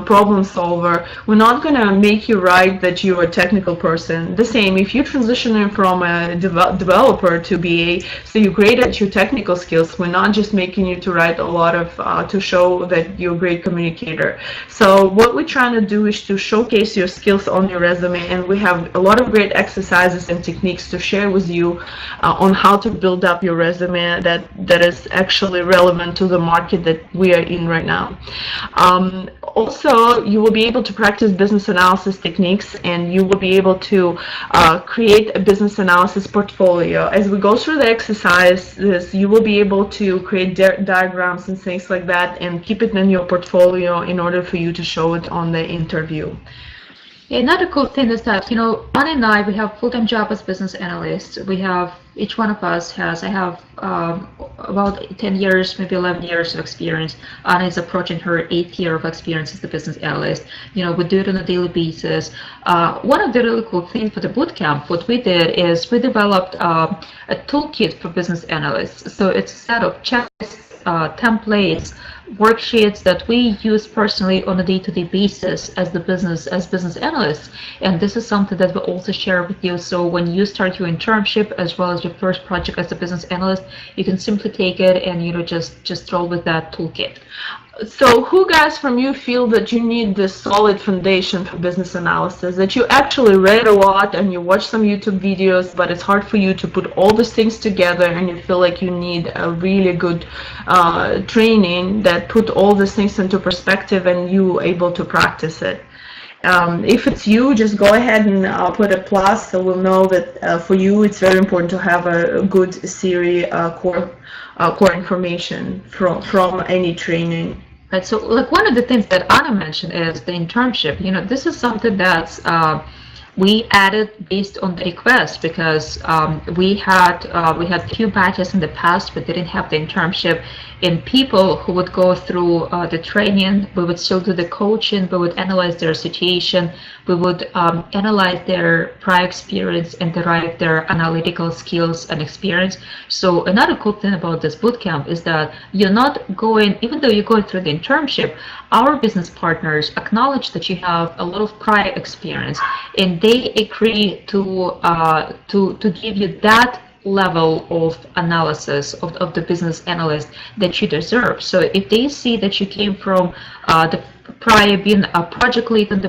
problem solver, we're not going to make you write that you're a technical person. The same if you're transitioning from a developer to BA, so you're great at your technical skills, we're not just making you to write a lot of to show that you're a great communicator. So what we're trying to do is to showcase your skills on your resume, and we have a lot of great exercises and techniques to share with you on how to build up your resume that is actually relevant to the market that we are in right now. Also, you will be able to practice business analysis techniques, and you will be able to create a business analysis portfolio. As we go through the exercises, you will be able to create diagrams and things like that and keep it in your portfolio in order for you to show it on the interview. Another cool thing is that, Anna and I, we have full-time job as business analysts. We have, each one of us has, I have about 10 years, maybe 11 years of experience. Anna is approaching her 8th year of experience as a business analyst. We do it on a daily basis. One of the really cool things for the bootcamp, what we did is we developed a toolkit for business analysts. So it's a set of checklists, templates, worksheets that we use personally on a day-to-day basis as business analysts, and this is something that we also share with you. So when you start your internship as well as your first project as a business analyst, you can simply take it and just roll with that toolkit. So who guys from you feel that you need this solid foundation for business analysis, that you actually read a lot and you watch some YouTube videos, but it's hard for you to put all these things together, and you feel like you need a really good training that put all these things into perspective and you able to practice it? If it's you, just go ahead and put a plus, so we'll know that for you it's very important to have a good theory core information from any training. Right. So, one of the things that Anna mentioned is the internship. This is something that's we added based on the request, because we had few batches in the past but didn't have the internship, and people who would go through the training, we would still do the coaching, we would analyze their situation, we would analyze their prior experience and derive their analytical skills and experience. So another cool thing about this bootcamp is that you're not going, even though you're going through the internship, our business partners acknowledge that you have a lot of prior experience, and they agree to give you that level of analysis of the business analyst that you deserve. So if they see that you came from the prior being a project lead and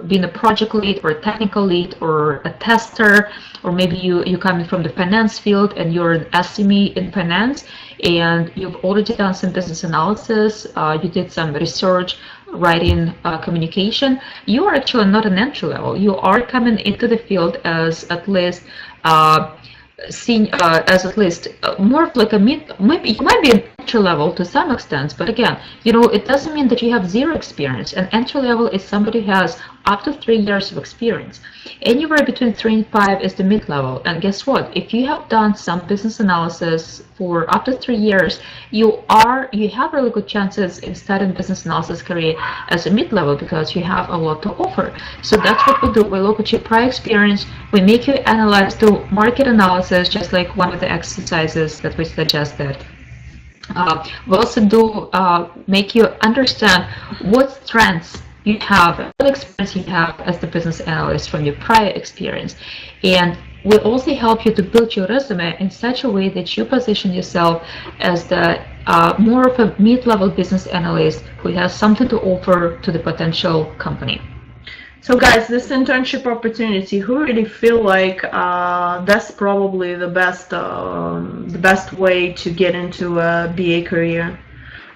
being a project lead or a technical lead or a tester, or maybe you're coming from the finance field and you're an SME in finance, and you've already done some business analysis, you did some research, writing, communication, you are actually not an entry level. You are coming into the field as at least more of like a maybe you might be an entry level to some extent, but again, it doesn't mean that you have zero experience. An entry level is somebody who has up to 3 years of experience. Anywhere between 3 and 5 is the mid level. And guess what? If you have done some business analysis for up to 3 years, you have really good chances in starting business analysis career as a mid level because you have a lot to offer. So that's what we do. We look at your prior experience. We make you analyze, do market analysis, just like one of the exercises that we suggested. We also do make you understand what strengths you have, what experience you have as the business analyst from your prior experience. And we also help you to build your resume in such a way that you position yourself as the more of a mid-level business analyst who has something to offer to the potential company. So guys, this internship opportunity, who really feel like that's probably the best way to get into a BA career?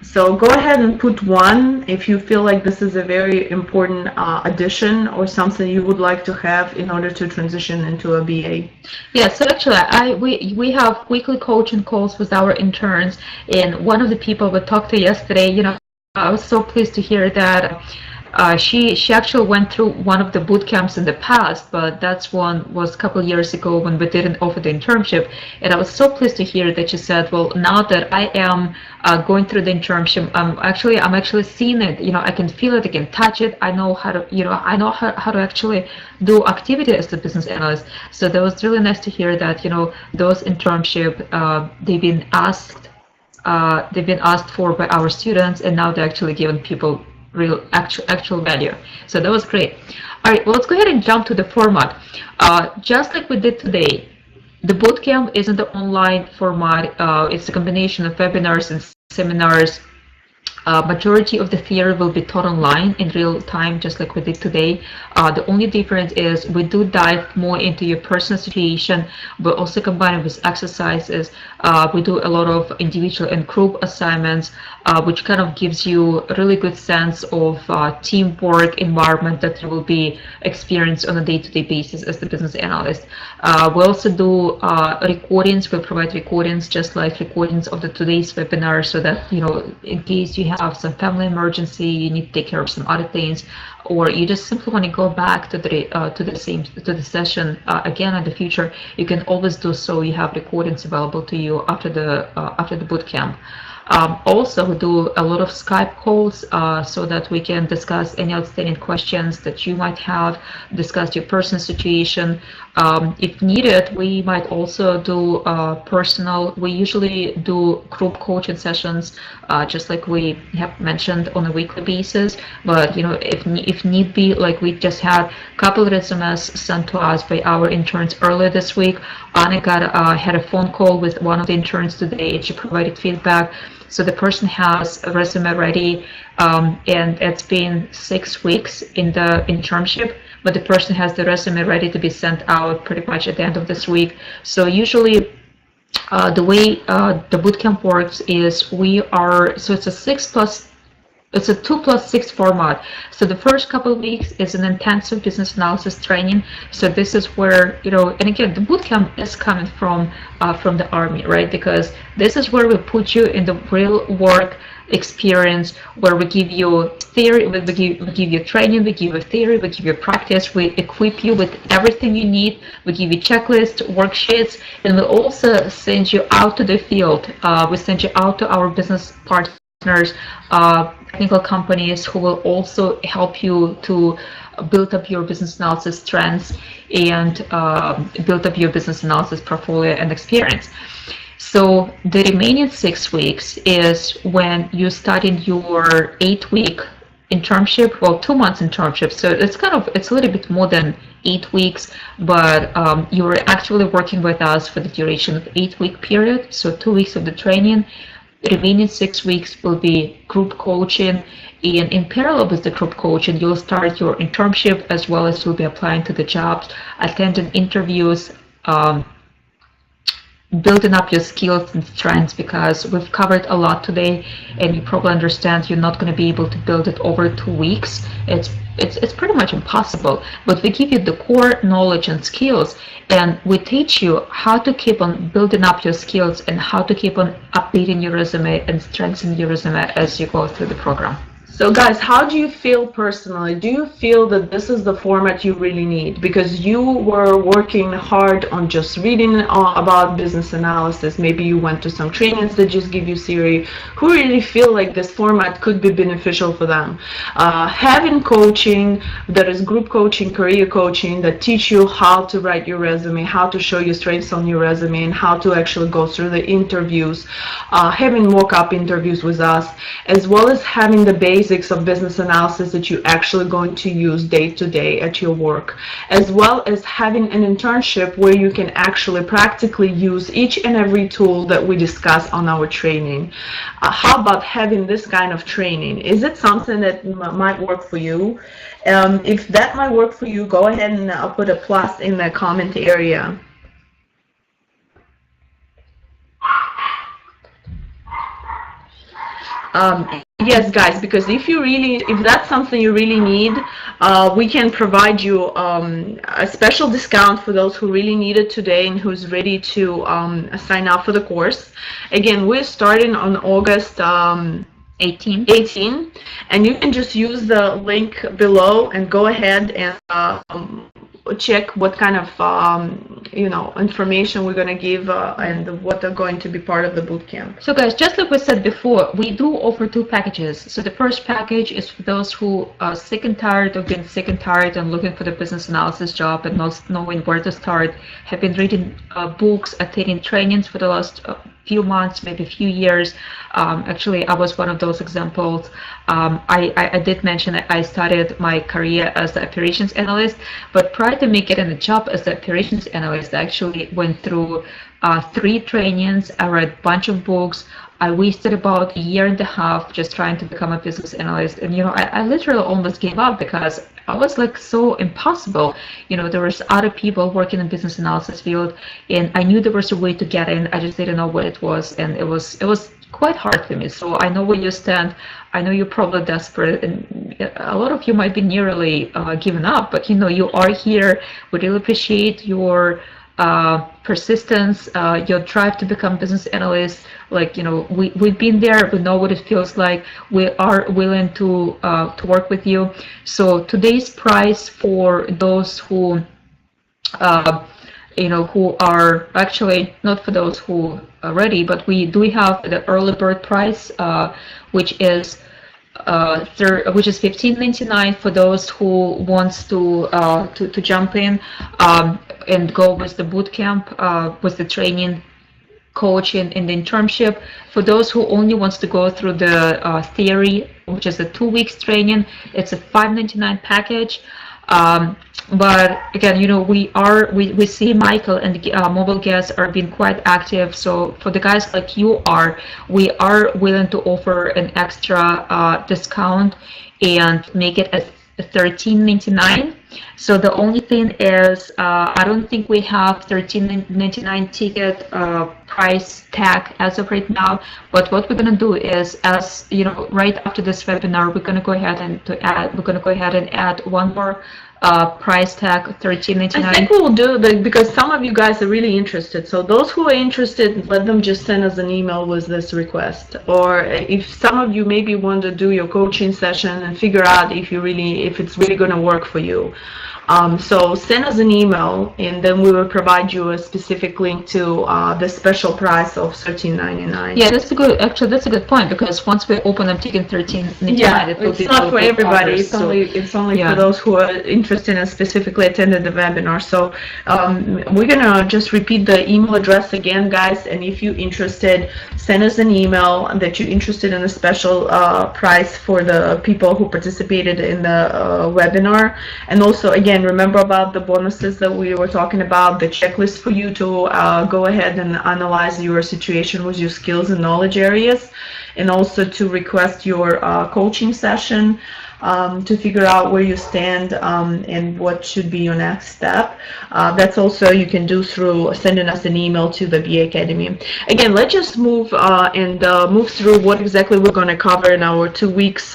So go ahead and put 1 if you feel like this is a very important addition or something you would like to have in order to transition into a BA. Yeah, so actually, we have weekly coaching calls with our interns, and one of the people we talked to yesterday, I was so pleased to hear that she actually went through one of the boot camps in the past, but that's one was a couple of years ago when we didn't offer the internship. And I was so pleased to hear that she said, well, now that I am going through the internship, I'm actually seeing it. I can feel it, I can touch it. I know how to, I know how to actually do activity as a business analyst. So that was really nice to hear that, those internship, they've been asked for by our students, and now they're actually giving people real actual value. So that was great. All right, well, let's go ahead and jump to the format. Just like we did today, the bootcamp isn't the online format. It's a combination of webinars and seminars. Majority of the theory will be taught online in real time, just like we did today. The only difference is we do dive more into your personal situation, but also combine it with exercises. We do a lot of individual and group assignments, which kind of gives you a really good sense of teamwork environment that you will be experienced on a day-to-day basis as the business analyst. We also do recordings. We provide recordings, just like recordings of today's webinar, so that in case you have some family emergency, you need to take care of some other things, or you just simply want to go back to the session again in the future, you can always do so. You have recordings available to you after the boot camp. Also, we do a lot of Skype calls so that we can discuss any outstanding questions that you might have, discuss your personal situation. If needed, we might also do personal. We usually do group coaching sessions, just like we have mentioned, on a weekly basis. But if need be, like we just had a couple of resumes sent to us by our interns earlier this week. Naga had a phone call with one of the interns today, and she provided feedback. So the person has a resume ready, and it's been 6 weeks in the internship, but the person has the resume ready to be sent out pretty much at the end of this week. So usually the way the bootcamp works is it's a 2+6 format. So the first couple of weeks is an intensive business analysis training. So this is where, and again, the bootcamp is coming from the Army, right? Because this is where we put you in the real work experience, where we give you theory, we give you training, we give you theory, we give you practice, we equip you with everything you need, we give you checklists, worksheets, and we also send you out to the field. We send you out to our business partners, technical companies who will also help you to build up your business analysis strengths and build up your business analysis portfolio and experience. So the remaining 6 weeks is when you start in your 8-week internship, well, 2 months internship. So it's a little bit more than 8 weeks, but you're actually working with us for the duration of 8-week period. So 2 weeks of the training. The remaining 6 weeks will be group coaching, and in parallel with the group coaching, you'll start your internship, as well as you'll be applying to the jobs, attending interviews, building up your skills and strengths, because we've covered a lot today, and you probably understand you're not going to be able to build it over 2 weeks. It's pretty much impossible, but we give you the core knowledge and skills, and we teach you how to keep on building up your skills and how to keep on updating your resume and strengthening your resume as you go through the program. So guys, how do you feel personally? Do you feel that this is the format you really need? Because you were working hard on just reading about business analysis. Maybe you went to some trainings that just give you theory. Who really feel like this format could be beneficial for them? Having coaching, that is group coaching, career coaching, that teach you how to write your resume, how to show your strengths on your resume, and how to actually go through the interviews, having mock-up interviews with us, as well as having the basics of business analysis that you're actually going to use day to day at your work, as well as having an internship where you can actually practically use each and every tool that we discuss on our training. How about having this kind of training? Is it something that might work for you? If that might work for you, go ahead and put a plus in the comment area. Yes, guys, because if that's something you really need, we can provide you a special discount for those who really need it today and who's ready to sign up for the course. Again, we're starting on August 18, and you can just use the link below and go ahead and check what kind of information we're going to give and what are going to be part of the bootcamp. So guys, just like we said before, we do offer 2 packages. So the first package is for those who are sick and tired of being sick and tired and looking for the business analysis job and not knowing where to start, have been reading books, attending trainings for the last few months, maybe a few years. Actually, I was one of those examples. I did mention that I started my career as the operations analyst, but prior to me getting a job as the operations analyst, I actually went through 3 trainings. I read a bunch of books. I wasted about a year and a half just trying to become a business analyst, and I literally almost gave up because I was like so impossible. There was other people working in business analysis field, and I knew there was a way to get in. I just didn't know what it was, and it was quite hard for me. So I know where you stand. I know you're probably desperate, and a lot of you might be nearly given up, but you are here. We really appreciate your persistence, your drive to become business analyst. We've been there. We know what it feels like. We are willing to work with you. So today's price for those who who are actually not for those who are ready, but we do have the early bird price, which is $15.99 for those who wants to jump in and go with the boot camp, with the training, coaching, and the internship. For those who only wants to go through the theory, which is a 2 weeks training, it's a $5.99 package. But again, we see Michael and mobile guests are being quite active. So for the guys like you we are willing to offer an extra discount and make it a $13.99. So the only thing is, I don't think we have $13.99 ticket price tag as of right now. But what we're going to do is, as right after this webinar, we're going to go ahead and add one more price tag, $13.99. I think we'll do that because some of you guys are really interested. So those who are interested, let them just send us an email with this request. Or if some of you maybe want to do your coaching session and figure out if it's really going to work for you. So send us an email, and then we will provide you a specific link to the special price of $13.99. Yeah, that's a good point, because once we open up taking $13.99, yeah, it's not for everybody. It's only for those who are interested and specifically attended the webinar. So we're gonna just repeat the email address again, guys. And if you're interested, send us an email that you're interested in a special price for the people who participated in the webinar. And also, again, remember about the bonuses that we were talking about, the checklist for you to go ahead and analyze your situation with your skills and knowledge areas, and also to request your coaching session. to figure out where you stand and what should be your next step. That's also you can do through sending us an email to the BAcademy. Again, let's just move move through what exactly we're going to cover in our 2 weeks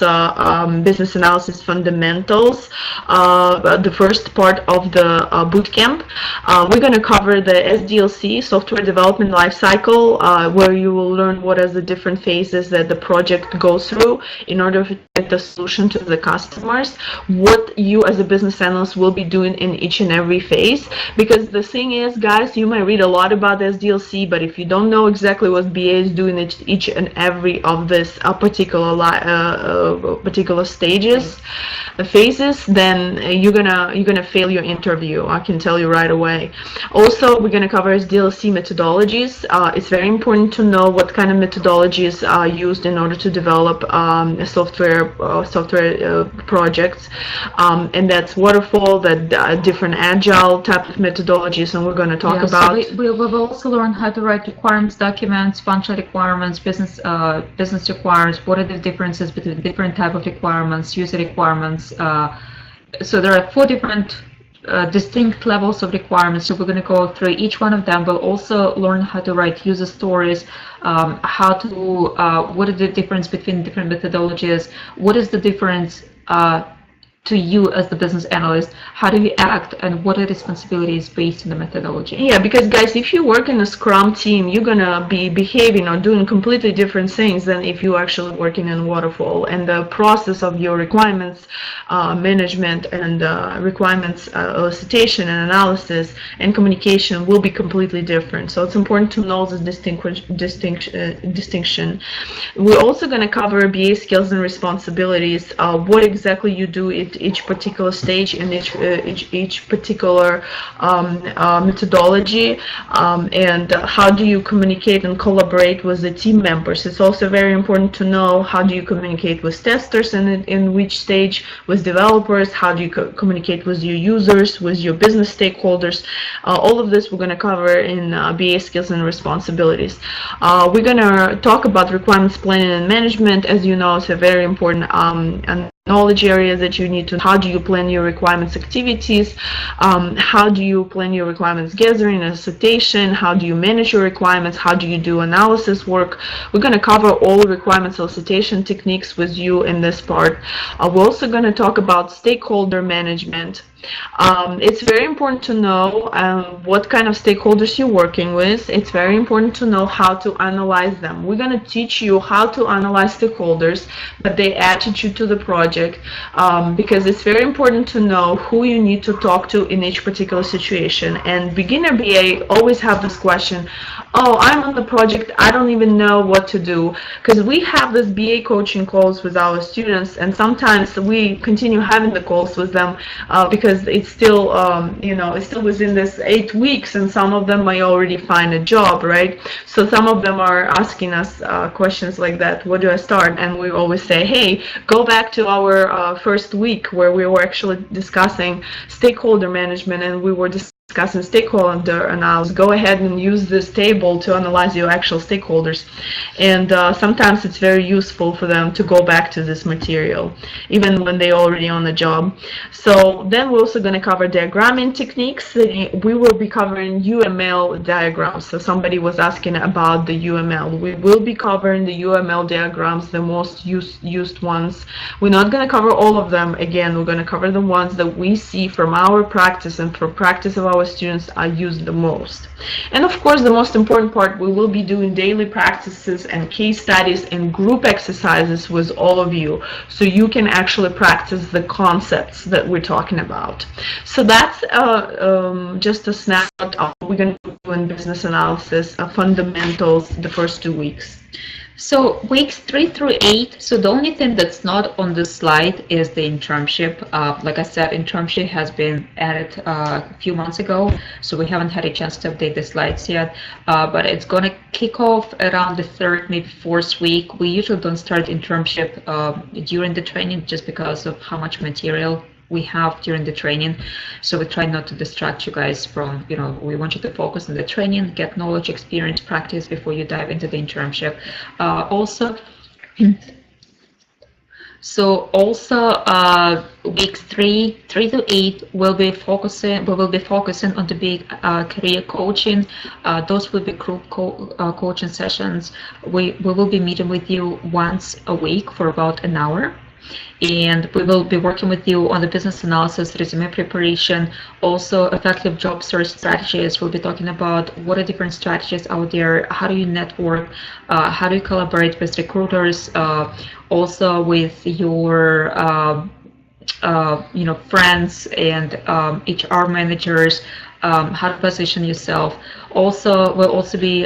business analysis fundamentals. The first part of the boot camp. We're going to cover the SDLC, software development lifecycle, where you will learn what are the different phases that the project goes through in order to get the solution to the customers, what you as a business analyst will be doing in each and every phase. Because the thing is, guys, you might read a lot about SDLC, but if you don't know exactly what BA is doing at each and every of this particular stages, phases, then you're gonna fail your interview. I can tell you right away. Also, we're gonna cover SDLC methodologies. It's very important to know what kind of methodologies are used in order to develop software projects, and that's waterfall, that different agile type of methodologies, and we're going to talk about. So we will also learn how to write requirements documents, functional requirements, business requirements. What are the differences between different type of requirements, user requirements? So there are 4 different distinct levels of requirements, so we're going to go through each one of them. We'll also learn how to write user stories, what is the difference between different methodologies, what is the difference to you as the business analyst, how do you act, and what are the responsibilities based on the methodology. Yeah, because guys, if you work in a Scrum team, you're gonna be behaving or doing completely different things than if you're actually working in Waterfall, and the process of your requirements management and requirements elicitation and analysis and communication will be completely different. So it's important to know this distinction. We're also going to cover BA skills and responsibilities, what exactly you do at each particular stage in each particular methodology, and how do you communicate and collaborate with the team members. It's also very important to know how do you communicate with testers and in which stage, with developers, how do you communicate with your users, with your business stakeholders. All of this we're going to cover in BA skills and responsibilities. We're going to talk about requirements planning and management. As you know, it's a very important knowledge area that you need to. How do you plan your requirements activities? How do you plan your requirements gathering and citation? How do you manage your requirements? How do you do analysis work? We're going to cover all requirements elicitation techniques with you in this part. We're also going to talk about stakeholder management. It's very important to know what kind of stakeholders you're working with. It's very important to know how to analyze them. We're going to teach you how to analyze stakeholders, but their attitude to the project, because it's very important to know who you need to talk to in each particular situation. And beginner BA always have this question, oh, I'm on the project, I don't even know what to do, because we have this BA coaching calls with our students, and sometimes we continue having the calls with them because it's still it's still within this 8 weeks, and some of them may already find a job, right? So some of them are asking us questions like that, where do I start? And we always say, hey, go back to our first week where we were actually discussing stakeholder management, and we were discussing stakeholder analysis. Go ahead and use this table to analyze your actual stakeholders, and sometimes it's very useful for them to go back to this material even when they're already on the job. So then we're also going to cover diagramming techniques. We will be covering UML diagrams. So somebody was asking about the UML. We will be covering the UML diagrams, the most used ones. We're not going to cover all of them. Again, we're going to cover the ones that we see from our practice and from practice of our students are used the most. And of course, the most important part, we will be doing daily practices and case studies and group exercises with all of you, so you can actually practice the concepts that we're talking about. So that's just a snapshot of what we're going to do in business analysis fundamentals the first 2 weeks. So weeks 3 through 8, so the only thing that's not on this slide is the internship. Like I said, internship has been added a few months ago, so we haven't had a chance to update the slides yet, but it's going to kick off around the 3rd, maybe 4th week. We usually don't start internship during the training just because of how much material we have during the training, so we try not to distract you guys from, we want you to focus on the training, get knowledge, experience, practice before you dive into the internship. Also, So also weeks three to 8, we will be focusing on the big career coaching. Those will be group coaching sessions. We will be meeting with you once a week for about an hour. And we will be working with you on the business analysis, resume preparation, also effective job search strategies. We'll be talking about what are different strategies out there, how do you network, how do you collaborate with recruiters, also with your friends and HR managers, how to position yourself. Also, we'll also be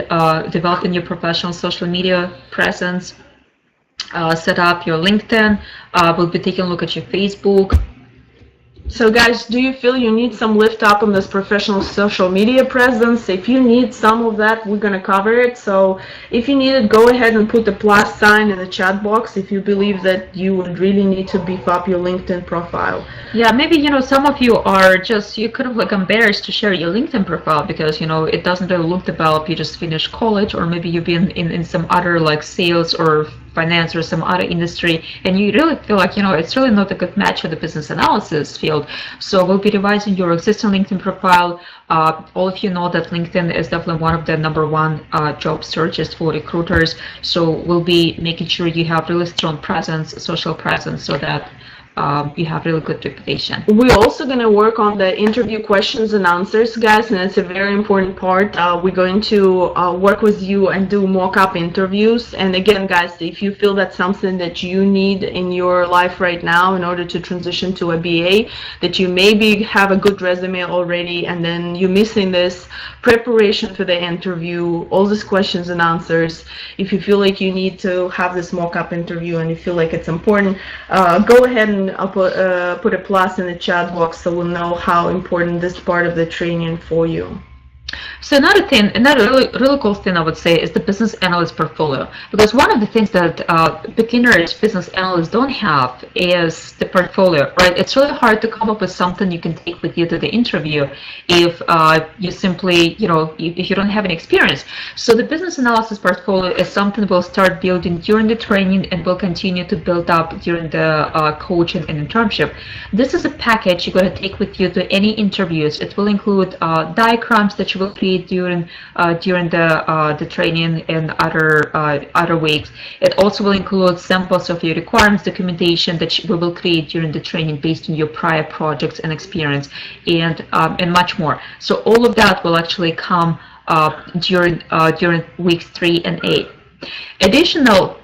developing your professional social media presence, set up your LinkedIn. We'll be taking a look at your Facebook. So guys, do you feel you need some lift up on this professional social media presence? If you need some of that, we're going to cover it. So if you need it, go ahead and put the plus sign in the chat box if you believe that you would really need to beef up your LinkedIn profile. Yeah, maybe, some of you are just, you're kind of like embarrassed to share your LinkedIn profile because, it doesn't really look developed. You just finished college, or maybe you've been in some other like sales or finance or some other industry, and you really feel like, it's really not a good match for the business analysis field. So we'll be revising your existing LinkedIn profile. All of you know that LinkedIn is definitely one of the #1 job searches for recruiters. So we'll be making sure you have really strong presence, social presence, so that you have really good reputation. We're also going to work on the interview questions and answers, guys, and it's a very important part. We're going to work with you and do mock-up interviews. And again, guys, if you feel that's something that you need in your life right now in order to transition to a BA, that you maybe have a good resume already and then you're missing this preparation for the interview, all these questions and answers, if you feel like you need to have this mock-up interview and you feel like it's important, go ahead and I'll put a plus in the chat box so we'll know how important this part of the training for you. So another really cool thing I would say is the business analyst portfolio, because one of the things that beginners business analysts don't have is the portfolio, right? It's really hard to come up with something you can take with you to the interview if you simply, if you don't have any experience. So the business analysis portfolio is something we'll start building during the training and we'll continue to build up during the coaching and internship. This is a package you're going to take with you to any interviews. It will include diagrams that you will create during the training and other weeks. It also will include samples of your requirements documentation that we will create during the training based on your prior projects and experience, and much more. So all of that will actually come during weeks 3 and 8. Additional.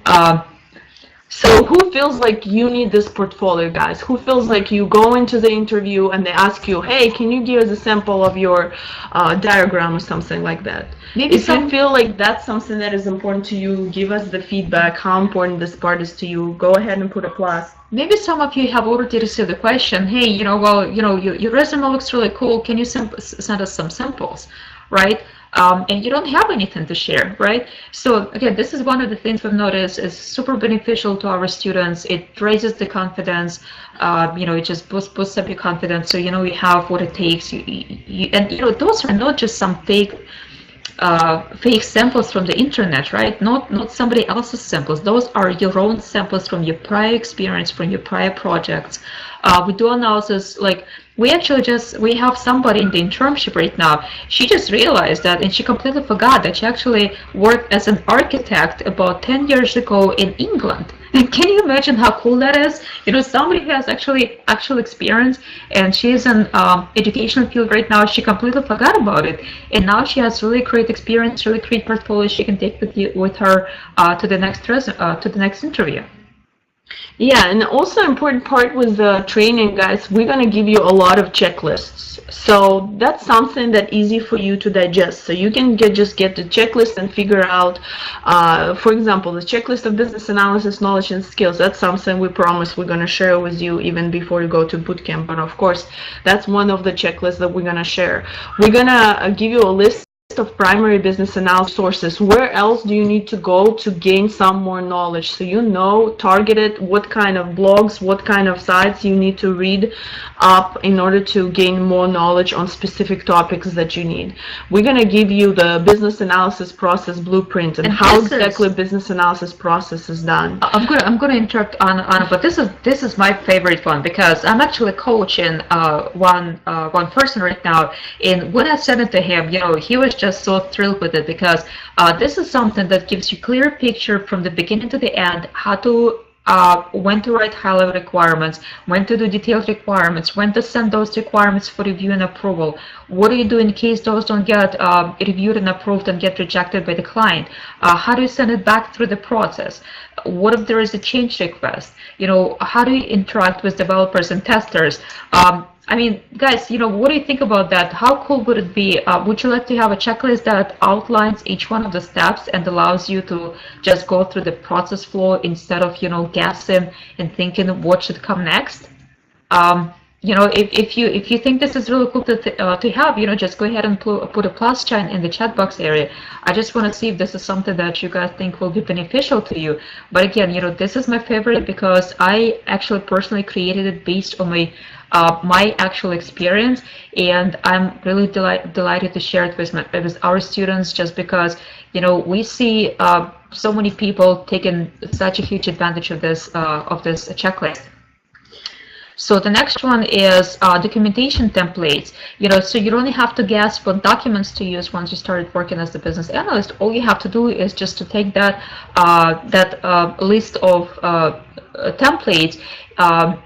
So who feels like you need this portfolio, guys? Who feels like you go into the interview and they ask you, hey, can you give us a sample of your diagram or something like that? Maybe if you feel like that's something that is important to you, give us the feedback, how important this part is to you. Go ahead and put a plus. Maybe some of you have already received the question, hey, your resume looks really cool. Can you send us some samples, right? And you don't have anything to share, right? So again, this is one of the things we've noticed is super beneficial to our students. It raises the confidence, it just boosts up your confidence. So you have what it takes. And those are not just some fake samples from the internet, right? Not somebody else's samples. Those are your own samples from your prior experience, from your prior projects. We do analysis, like we have somebody in the internship right now. She just realized that, and she completely forgot that she actually worked as an architect about 10 years ago in England. And can you imagine how cool that is? Somebody who has actual experience, and she's in educational field right now. She completely forgot about it, and now she has really great experience, really great portfolio she can take with her to the next interview. Yeah, and also important part with the training, guys, we're going to give you a lot of checklists. So that's something that's easy for you to digest. So you can just get the checklist and figure out, for example, the checklist of business analysis, knowledge and skills. That's something we promise we're going to share with you even before you go to bootcamp. But of course, that's one of the checklists that we're going to share. We're going to give you a list list of primary business analysis sources. Where else do you need to go to gain some more knowledge? So you know, targeted what kind of blogs, what kind of sites you need to read up in order to gain more knowledge on specific topics that you need. We're going to give you the business analysis process blueprint and how exactly business analysis process is done. I'm gonna interrupt Anna, but this is my favorite one because I'm actually coaching one person right now, and when I sent it to him, you know, he was just so thrilled with it because this is something that gives you clear picture from the beginning to the end, how to when to write high-level requirements, when to do detailed requirements, when to send those requirements for review and approval. What do you do in case those don't get reviewed and approved and get rejected by the client? How do you send it back through the process? What if there is a change request? You know, how do you interact with developers and testers? I mean, guys, you know, what do you think about that? How cool would it be? Would you like to have a checklist that outlines each one of the steps and allows you to just go through the process flow instead of, you know, guessing and thinking what should come next? You know, if you think this is really cool to have, you know, just go ahead and put a plus sign in the chat box area. I just want to see if this is something that you guys think will be beneficial to you. But again, you know, this is my favorite because I actually personally created it based on my actual experience, and I'm really delighted to share it with our students, just because, you know, we see so many people taking such a huge advantage of this checklist. So the next one is documentation templates. You know, so you don't have to guess what documents to use once you started working as a business analyst. All you have to do is just to take that list of templates,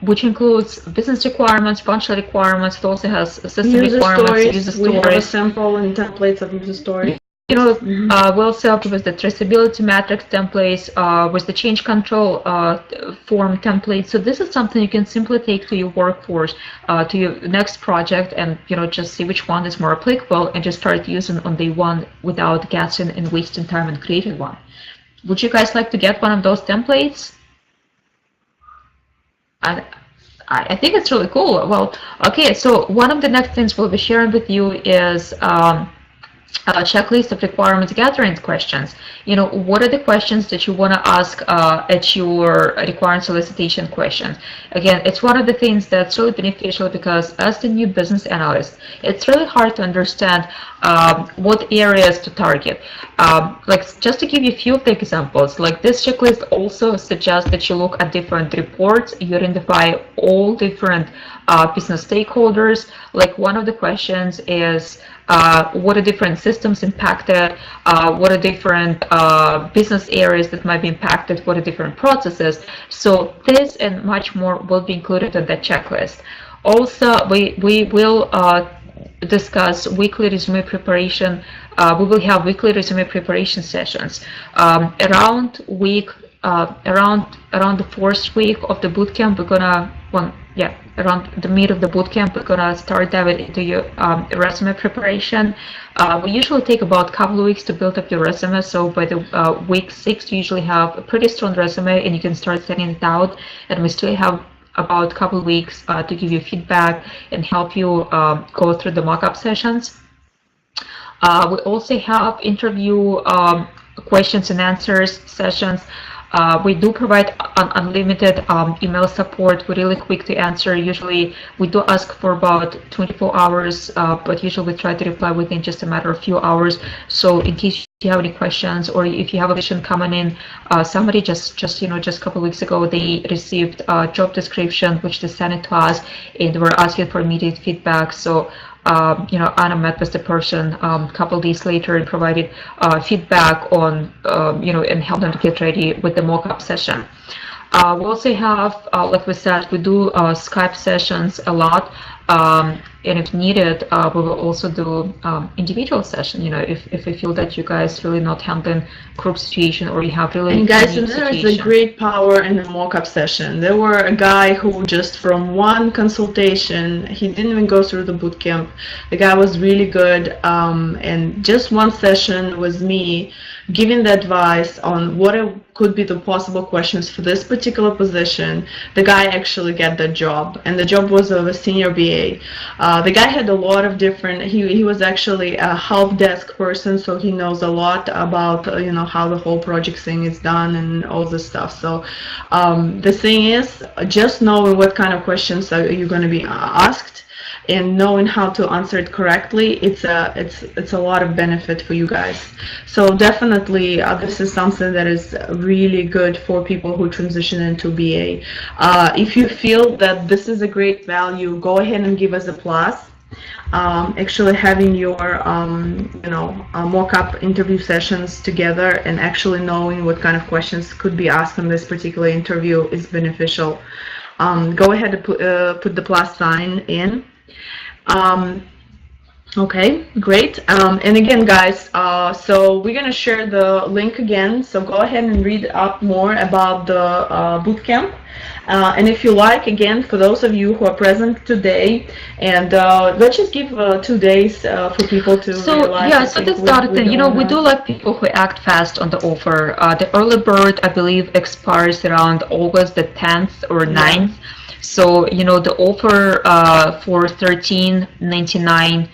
which includes business requirements, functional requirements. It also has system requirements, user stories. We have a sample and templates of user stories. You know, we'll set with the traceability matrix templates, with the change control form template. So this is something you can simply take to your workforce, to your next project, and, you know, just see which one is more applicable and just start using on day one without guessing and wasting time and creating one. Would you guys like to get one of those templates? I think it's really cool. Well, okay, so one of the next things we'll be sharing with you is a checklist of requirements gathering questions. You know, what are the questions that you want to ask at your requirement solicitation questions? Again, it's one of the things that's really beneficial because as the new business analyst, it's really hard to understand what areas to target. Like, just to give you a few of the examples, like this checklist also suggests that you look at different reports, you identify all different business stakeholders. Like, one of the questions is, what are different systems impacted, what are different business areas that might be impacted, what are different processes. So this and much more will be included in the checklist. Also, we will discuss weekly resume preparation. We will have weekly resume preparation sessions around the fourth week of the bootcamp. We're gonna, around the mid of the bootcamp, we're gonna start diving into your resume preparation. We usually take about a couple of weeks to build up your resume, so by the week 6 you usually have a pretty strong resume and you can start sending it out, and we still have about a couple of weeks to give you feedback and help you go through the mock-up sessions. We also have interview questions and answers sessions. We do provide unlimited email support. We're really quick to answer. Usually we do ask for about 24 hours, but usually we try to reply within just a matter of few hours. So in case you have any questions, or if you have a question coming in, somebody just a couple of weeks ago, they received a job description which they sent it to us, and we're asking for immediate feedback. So Anna met with the person a couple of days later and provided feedback on, and helped them to get ready with the mock-up session. We also have, like we said, we do Skype sessions a lot, and if needed, we will also do individual session. If we feel that you guys really not handling group situation, or you have really. And guys, there is a great power in a mock-up session. There were a guy who just from one consultation, he didn't even go through the bootcamp. The guy was really good, and just one session with me giving the advice on what could be the possible questions for this particular position, the guy actually got the job, and the job was of a senior BA. The guy had a lot of different, he was actually a help desk person, so he knows a lot about how the whole project thing is done and all this stuff. So the thing is, just knowing what kind of questions are you going to be asked and knowing how to answer it correctly, it's a lot of benefit for you guys. So definitely this is something that is really good for people who transition into BA. If you feel that this is a great value, go ahead and give us a plus. Actually having your mock-up interview sessions together and actually knowing what kind of questions could be asked in this particular interview is beneficial. Go ahead and put the plus sign in. Okay, great. And again, guys, so we're going to share the link again. So go ahead and read up more about the bootcamp. And if you like, again, for those of you who are present today, and let's just give 2 days for people to realize. Yeah, so that's the other thing. We do like people who act fast on the offer. The early bird, I believe, expires around August the 10th or 9th. Yeah. So, the offer for $13.99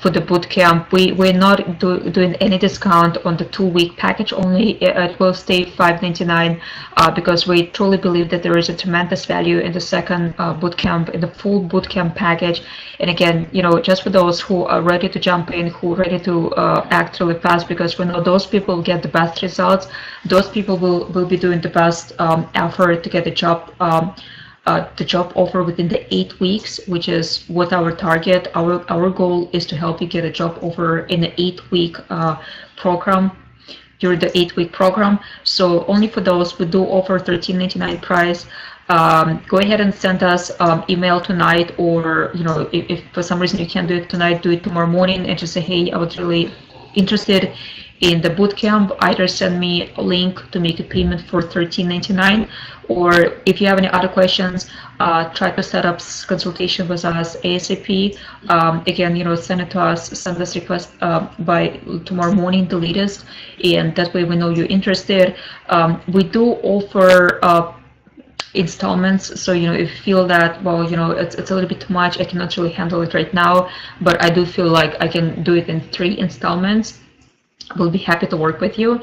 for the bootcamp, we're not doing any discount on the 2-week package only. It will stay $5.99 because we truly believe that there is a tremendous value in the second bootcamp, in the full bootcamp package. And again, just for those who are ready to jump in, who are ready to act really fast, because we know those people get the best results. Those people will be doing the best effort to get the job offer within the 8 weeks, which is what our target. Our goal is to help you get a job offer in the 8-week program, during the 8-week program. So only for those, we do offer $13.99 price. Go ahead and send us email tonight, or if for some reason you can't do it tonight, do it tomorrow morning and just say, hey, I was really interested in the bootcamp. Either send me a link to make a payment for $13.99, or if you have any other questions, try to set up consultation with us ASAP. Again, send it to us, send us request by tomorrow morning, the latest, and that way we know you're interested. We do offer installments, so if you feel that, well, it's a little bit too much, I cannot really handle it right now, but I do feel like I can do it in 3 installments, we'll be happy to work with you.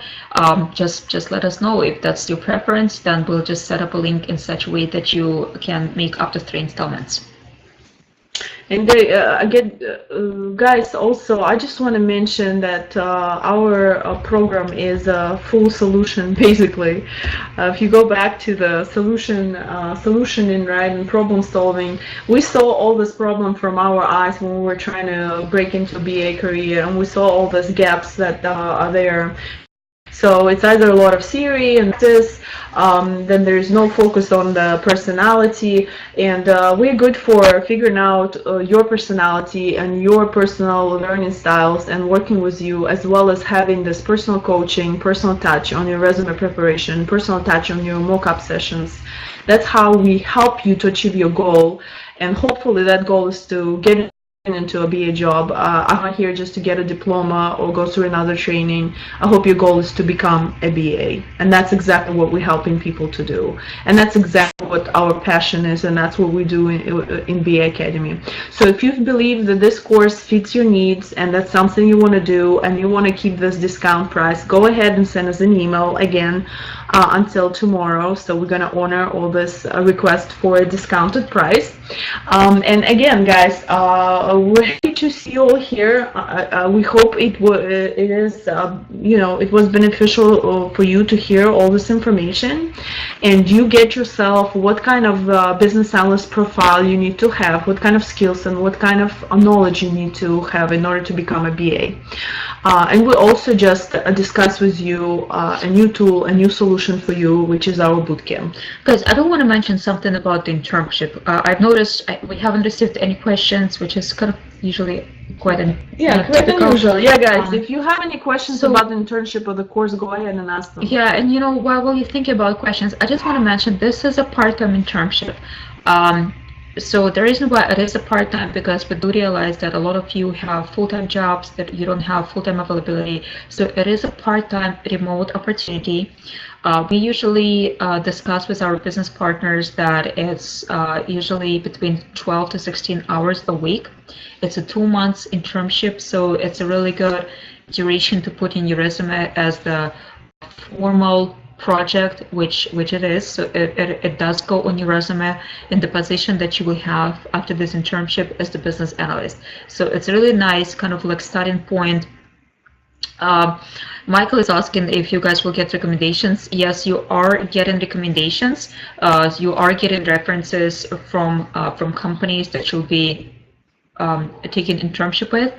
Just let us know if that's your preference, then we'll just set up a link in such a way that you can make up to 3 installments. And again, guys, also I just want to mention that our program is a full solution, basically. If you go back to the solutioning, right, and problem solving, we saw all this problem from our eyes when we were trying to break into BA career, and we saw all these gaps that are there. So it's either a lot of theory and this, then there's no focus on the personality, and we're good for figuring out your personality and your personal learning styles and working with you, as well as having this personal coaching, personal touch on your resume preparation, personal touch on your mock-up sessions. That's how we help you to achieve your goal, and hopefully that goal is to get into a BA job. I'm not here just to get a diploma or go through another training. I hope your goal is to become a BA, and that's exactly what we're helping people to do, and that's exactly what our passion is, and that's what we do in BAcademy. So if you believe that this course fits your needs and that's something you want to do and you want to keep this discount price, go ahead and send us an email again until tomorrow. So we're going to honor all this request for a discounted price. And again, guys, we're happy to see you all here. We hope it was beneficial for you to hear all this information, and you get yourself what kind of business analyst profile you need to have, what kind of skills and what kind of knowledge you need to have in order to become a BA. And we'll also just discuss with you a new tool, a new solution for you, which is our bootcamp. Guys, I don't want to mention something about the internship. I've noticed we haven't received any questions, which is kind of usually quite an quite unusual. Yeah, guys, if you have any questions about the internship or the course, go ahead and ask them. Yeah, and while you think about questions, I just want to mention this is a part-time internship. So the reason why it is a part-time, because we do realize that a lot of you have full-time jobs, that you don't have full-time availability. So it is a part-time remote opportunity. We usually discuss with our business partners that it's usually between 12 to 16 hours a week. It's a 2 months internship, so it's a really good duration to put in your resume as the formal project, which it is. So it does go on your resume, and the position that you will have after this internship is the business analyst. So it's a really nice kind of like starting point. Michael is asking if you guys will get recommendations. Yes, you are getting recommendations. You are getting references from companies that you'll be taking internship with.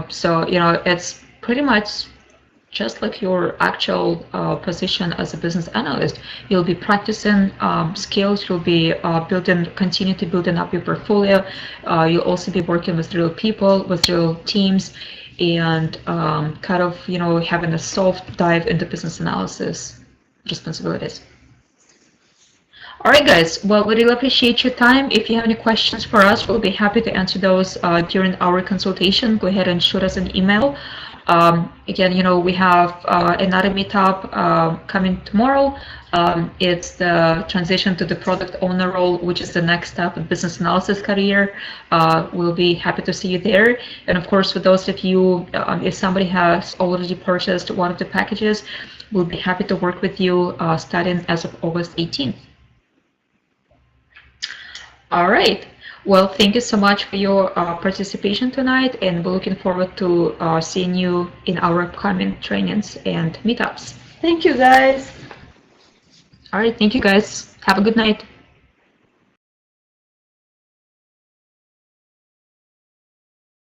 So it's pretty much just like your actual position as a business analyst. You'll be practicing skills. You'll be continue to building up your portfolio. You'll also be working with real people, with real teams, and kind of having a soft dive into business analysis responsibilities. All right, guys. Well, we really appreciate your time. If you have any questions for us, we'll be happy to answer those during our consultation. Go ahead and shoot us an email. Again, we have another meetup coming tomorrow. It's the transition to the product owner role, which is the next step in business analysis career. We'll be happy to see you there. And of course, for those of you, if somebody has already purchased one of the packages, we'll be happy to work with you starting as of August 18th. All right. Well, thank you so much for your participation tonight, and we're looking forward to seeing you in our upcoming trainings and meetups. Thank you, guys. All right. Thank you, guys. Have a good night.